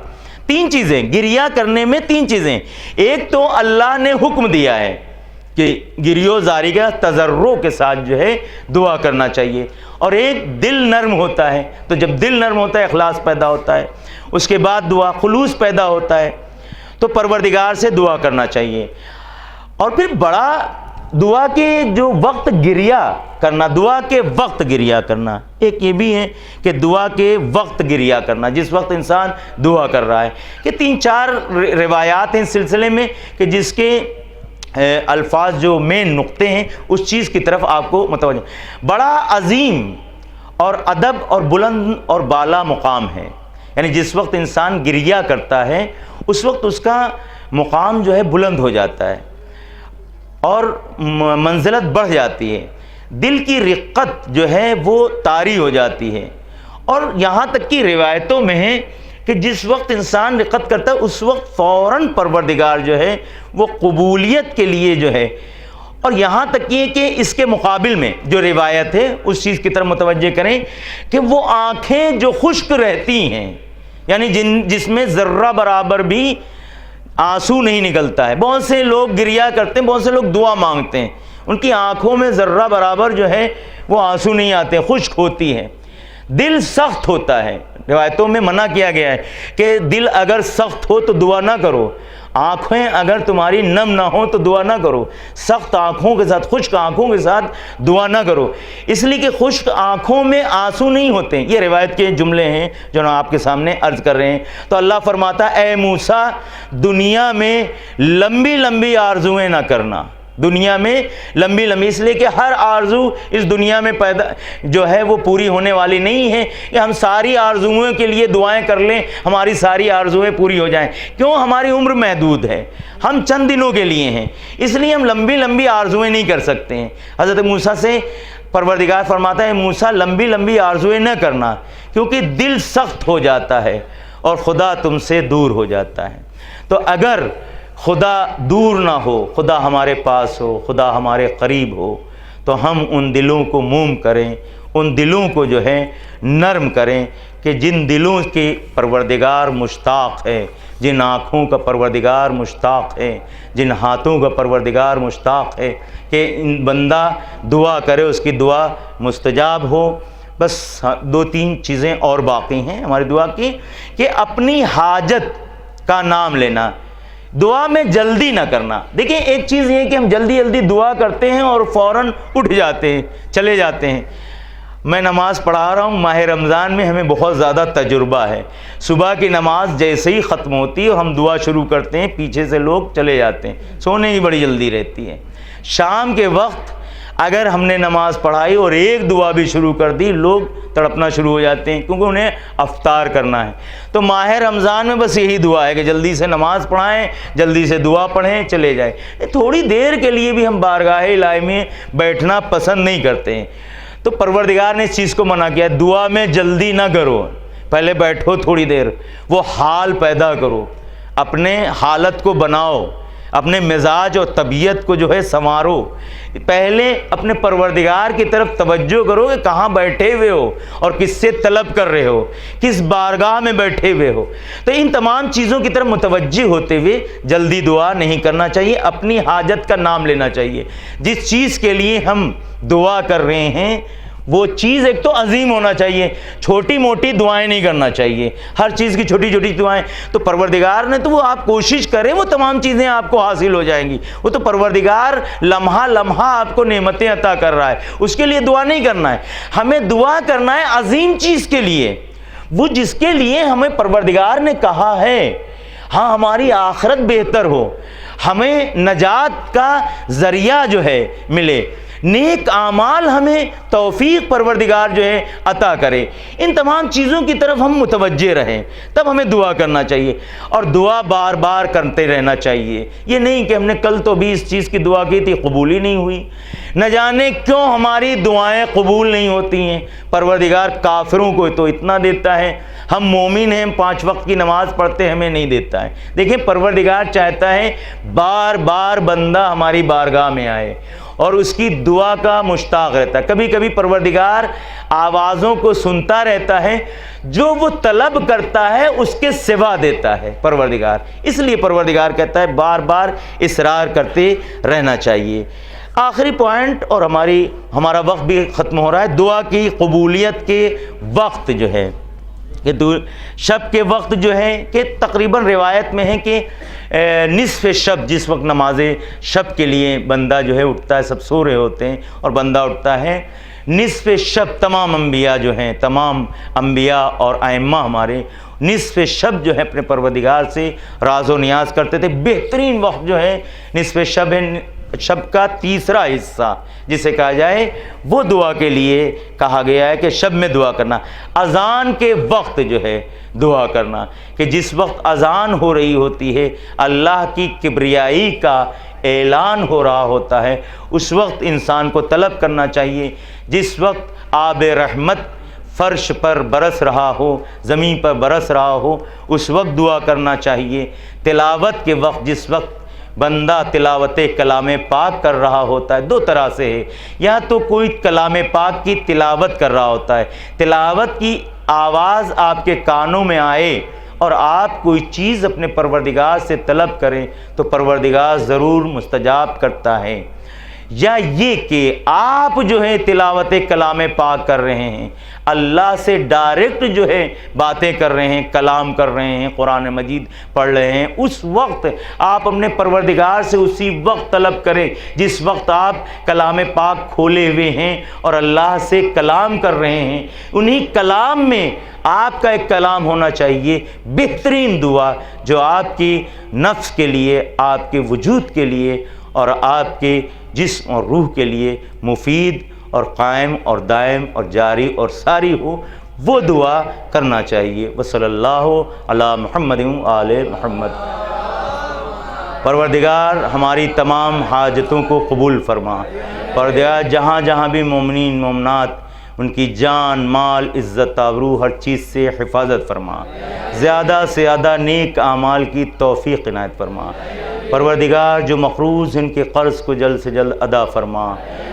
3 چیزیں گریہ کرنے میں، 3 چیزیں، ایک تو اللہ نے حکم دیا ہے کہ گریو زاری کا تضرع کے ساتھ جو ہے دعا کرنا چاہیے، اور ایک دل نرم ہوتا ہے، تو جب دل نرم ہوتا ہے اخلاص پیدا ہوتا ہے، اس کے بعد دعا خلوص پیدا ہوتا ہے، تو پروردگار سے دعا کرنا چاہیے۔ اور پھر بڑا دعا کے جو وقت گریہ کرنا، دعا کے وقت گریہ کرنا، ایک یہ بھی ہے کہ دعا کے وقت گریہ کرنا، جس وقت انسان دعا کر رہا ہے، کہ 3-4 روایات ہیں اس سلسلے میں کہ جس کے الفاظ جو مین نقطے ہیں اس چیز کی طرف آپ کو متوجہ، بڑا عظیم اور ادب اور بلند اور بالا مقام ہے، یعنی جس وقت انسان گریہ کرتا ہے اس وقت اس کا مقام جو ہے بلند ہو جاتا ہے اور منزلت بڑھ جاتی ہے، دل کی رقت جو ہے وہ طاری ہو جاتی ہے، اور یہاں تک کہ روایتوں میں ہے کہ جس وقت انسان رقت کرتا ہے اس وقت فوراً پروردگار جو ہے وہ قبولیت کے لیے جو ہے، اور یہاں تک یہ کہ اس کے مقابل میں جو روایت ہے اس چیز کی طرف متوجہ کریں کہ وہ آنکھیں جو خشک رہتی ہیں، یعنی جس میں ذرہ برابر بھی آنسو نہیں نکلتا ہے، بہت سے لوگ گریہ کرتے ہیں، بہت سے لوگ دعا مانگتے ہیں، ان کی آنکھوں میں ذرہ برابر جو ہے وہ آنسو نہیں آتے، خشک ہوتی ہے، دل سخت ہوتا ہے، روایتوں میں منع کیا گیا ہے کہ دل اگر سخت ہو تو دعا نہ کرو، آنکھیں اگر تمہاری نم نہ ہو تو دعا نہ کرو، سخت آنکھوں کے ساتھ، خشک آنکھوں کے ساتھ دعا نہ کرو، اس لیے کہ خشک آنکھوں میں آنسو نہیں ہوتے ہیں۔ یہ روایت کے جملے ہیں جو آپ کے سامنے عرض کر رہے ہیں۔ تو اللہ فرماتا ہے اے موسیٰ دنیا میں لمبی لمبی آرزویں نہ کرنا، دنیا میں لمبی لمبی، اس لیے کہ ہر آرزو اس دنیا میں پیدا جو ہے وہ پوری ہونے والی نہیں ہے کہ ہم ساری آرزوؤں کے لیے دعائیں کر لیں ہماری ساری آرزویں پوری ہو جائیں، کیوں؟ ہماری عمر محدود ہے، ہم چند دنوں کے لیے ہیں، اس لیے ہم لمبی لمبی آرزویں نہیں کر سکتے ہیں۔ حضرت موسیٰ سے پروردگار فرماتا ہے موسیٰ لمبی لمبی آرزویں نہ کرنا، کیونکہ دل سخت ہو جاتا ہے اور خدا تم سے دور ہو جاتا ہے۔ تو اگر خدا دور نہ ہو، خدا ہمارے پاس ہو، خدا ہمارے قریب ہو، تو ہم ان دلوں کو موم کریں، ان دلوں کو جو ہے نرم کریں کہ جن دلوں کے پروردگار مشتاق ہے، جن آنکھوں کا پروردگار مشتاق ہے، جن ہاتھوں کا پروردگار مشتاق ہے کہ بندہ دعا کرے اس کی دعا مستجاب ہو۔ بس 2-3 چیزیں اور باقی ہیں ہماری دعا کی، کہ اپنی حاجت کا نام لینا، دعا میں جلدی نہ کرنا۔ دیکھیں ایک چیز یہ ہے کہ ہم جلدی جلدی دعا کرتے ہیں اور فوراً اٹھ جاتے ہیں، چلے جاتے ہیں۔ میں نماز پڑھا رہا ہوں، ماہ رمضان میں ہمیں بہت زیادہ تجربہ ہے، صبح کی نماز جیسے ہی ختم ہوتی ہے اور ہم دعا شروع کرتے ہیں، پیچھے سے لوگ چلے جاتے ہیں، سونے کی بڑی جلدی رہتی ہے۔ شام کے وقت اگر ہم نے نماز پڑھائی اور ایک دعا بھی شروع کر دی، لوگ تڑپنا شروع ہو جاتے ہیں کیونکہ انہیں افطار کرنا ہے۔ تو ماہ رمضان میں بس یہی دعا ہے کہ جلدی سے نماز پڑھائیں، جلدی سے دعا پڑھیں، چلے جائیں۔ تھوڑی دیر کے لیے بھی ہم بارگاہ الہی میں بیٹھنا پسند نہیں کرتے ہیں، تو پروردگار نے اس چیز کو منع کیا، دعا میں جلدی نہ کرو، پہلے بیٹھو تھوڑی دیر، وہ حال پیدا کرو، اپنے حالت کو بناؤ، اپنے مزاج اور طبیعت کو جو ہے سنوارو، پہلے اپنے پروردگار کی طرف توجہ کرو کہ کہاں بیٹھے ہوئے ہو اور کس سے طلب کر رہے ہو، کس بارگاہ میں بیٹھے ہوئے ہو۔ تو ان تمام چیزوں کی طرف متوجہ ہوتے ہوئے جلدی دعا نہیں کرنا چاہیے، اپنی حاجت کا نام لینا چاہیے۔ جس چیز کے لیے ہم دعا کر رہے ہیں وہ چیز ایک تو عظیم ہونا چاہیے، چھوٹی موٹی دعائیں نہیں کرنا چاہیے، ہر چیز کی چھوٹی چھوٹی دعائیں۔ تو پروردگار نے تو وہ آپ کوشش کریں وہ تمام چیزیں آپ کو حاصل ہو جائیں گی، وہ تو پروردگار لمحہ لمحہ آپ کو نعمتیں عطا کر رہا ہے، اس کے لیے دعا نہیں کرنا ہے۔ ہمیں دعا کرنا ہے عظیم چیز کے لیے، وہ جس کے لیے ہمیں پروردگار نے کہا ہے، ہاں ہماری آخرت بہتر ہو، ہمیں نجات کا ذریعہ جو ہے ملے۔ نیک اعمال ہمیں توفیق پروردگار جو ہے عطا کرے، ان تمام چیزوں کی طرف ہم متوجہ رہیں، تب ہمیں دعا کرنا چاہیے، اور دعا بار بار کرتے رہنا چاہیے۔ یہ نہیں کہ ہم نے کل تو بھی اس چیز کی دعا کی تھی، قبول ہی نہیں ہوئی، نہ جانے کیوں ہماری دعائیں قبول نہیں ہوتی ہیں۔ پروردگار کافروں کو تو اتنا دیتا ہے، ہم مومن ہیں، 5 وقت کی نماز پڑھتے ہمیں نہیں دیتا ہے۔ دیکھیں پروردگار چاہتا ہے بار بار بندہ ہماری بارگاہ میں آئے اور اس کی دعا کا مشتاق رہتا ہے۔ کبھی کبھی پروردگار آوازوں کو سنتا رہتا ہے، جو وہ طلب کرتا ہے اس کے سوا دیتا ہے پروردگار، اس لیے پروردگار کہتا ہے بار بار اصرار کرتے رہنا چاہیے۔ آخری پوائنٹ، اور ہمارا وقت بھی ختم ہو رہا ہے، دعا کی قبولیت کے وقت جو ہے کہ شب کے وقت جو ہے کہ تقریباً روایت میں ہے کہ نصف شب، جس وقت نماز شب کے لیے بندہ جو ہے اٹھتا ہے، سب سو رہے ہوتے ہیں اور بندہ اٹھتا ہے، نصف شب تمام انبیاء جو ہیں، تمام انبیاء اور ائمہ ہمارے نصف شب جو ہے اپنے پروردگار سے راز و نیاز کرتے تھے۔ بہترین وقت جو ہے نصف شب ہے، شب کا تیسرا حصہ جسے کہا جائے، وہ دعا کے لیے کہا گیا ہے کہ شب میں دعا کرنا۔ اذان کے وقت جو ہے دعا کرنا، کہ جس وقت اذان ہو رہی ہوتی ہے، اللہ کی کبریائی کا اعلان ہو رہا ہوتا ہے، اس وقت انسان کو طلب کرنا چاہیے۔ جس وقت آب رحمت فرش پر برس رہا ہو، زمین پر برس رہا ہو، اس وقت دعا کرنا چاہیے۔ تلاوت کے وقت، جس وقت بندہ تلاوت کلام پاک کر رہا ہوتا ہے، 2 طرح سے ہے، یا تو کوئی کلام پاک کی تلاوت کر رہا ہوتا ہے، تلاوت کی آواز آپ کے کانوں میں آئے اور آپ کوئی چیز اپنے پروردگار سے طلب کریں تو پروردگار ضرور مستجاب کرتا ہے، یا یہ کہ آپ جو ہے تلاوت کلام پاک کر رہے ہیں، اللہ سے ڈائریکٹ جو ہے باتیں کر رہے ہیں، کلام کر رہے ہیں، قرآن مجید پڑھ رہے ہیں، اس وقت آپ اپنے پروردگار سے اسی وقت طلب کریں جس وقت آپ کلام پاک کھولے ہوئے ہیں اور اللہ سے کلام کر رہے ہیں۔ انہی کلام میں آپ کا ایک کلام ہونا چاہیے، بہترین دعا جو آپ کی نفس کے لیے، آپ کے وجود کے لیے اور آپ کے جسم اور روح کے لیے مفید اور قائم اور دائم اور جاری اور ساری ہو، وہ دعا کرنا چاہیے۔ وصلی اللہ علی محمد و آل محمد۔ پروردگار ہماری تمام حاجتوں کو قبول فرما۔ پروردگار جہاں جہاں بھی مومنین مومنات، ان کی جان، مال، عزت، آبرو، ہر چیز سے حفاظت فرما۔ زیادہ سے زیادہ نیک اعمال کی توفیق عنایت فرما۔ پروردگار جو مقروض ان کے قرض کو جلد سے جلد ادا فرما۔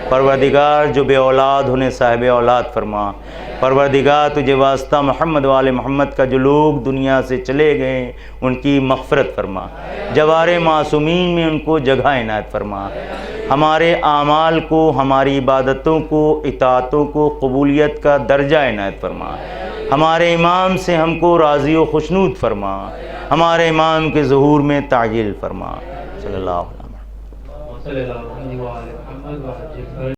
پروردگار جو بے اولاد انہیں صاحب اولاد فرما۔ پروردگار تجھے واسطہ محمد و آل محمد کا جو لوگ دنیا سے چلے گئے ان کی مغفرت فرما۔ جوار معصومین میں ان کو جگہ عنایت فرما۔ ہمارے اعمال کو، ہماری عبادتوں کو، اطاعتوں کو قبولیت کا درجہ عنایت فرما۔ ہمارے امام سے ہم کو راضی و خوشنود فرما۔ ہمارے امام کے ظہور میں تعجیل فرما۔ صلی اللہ علیہ وسلم۔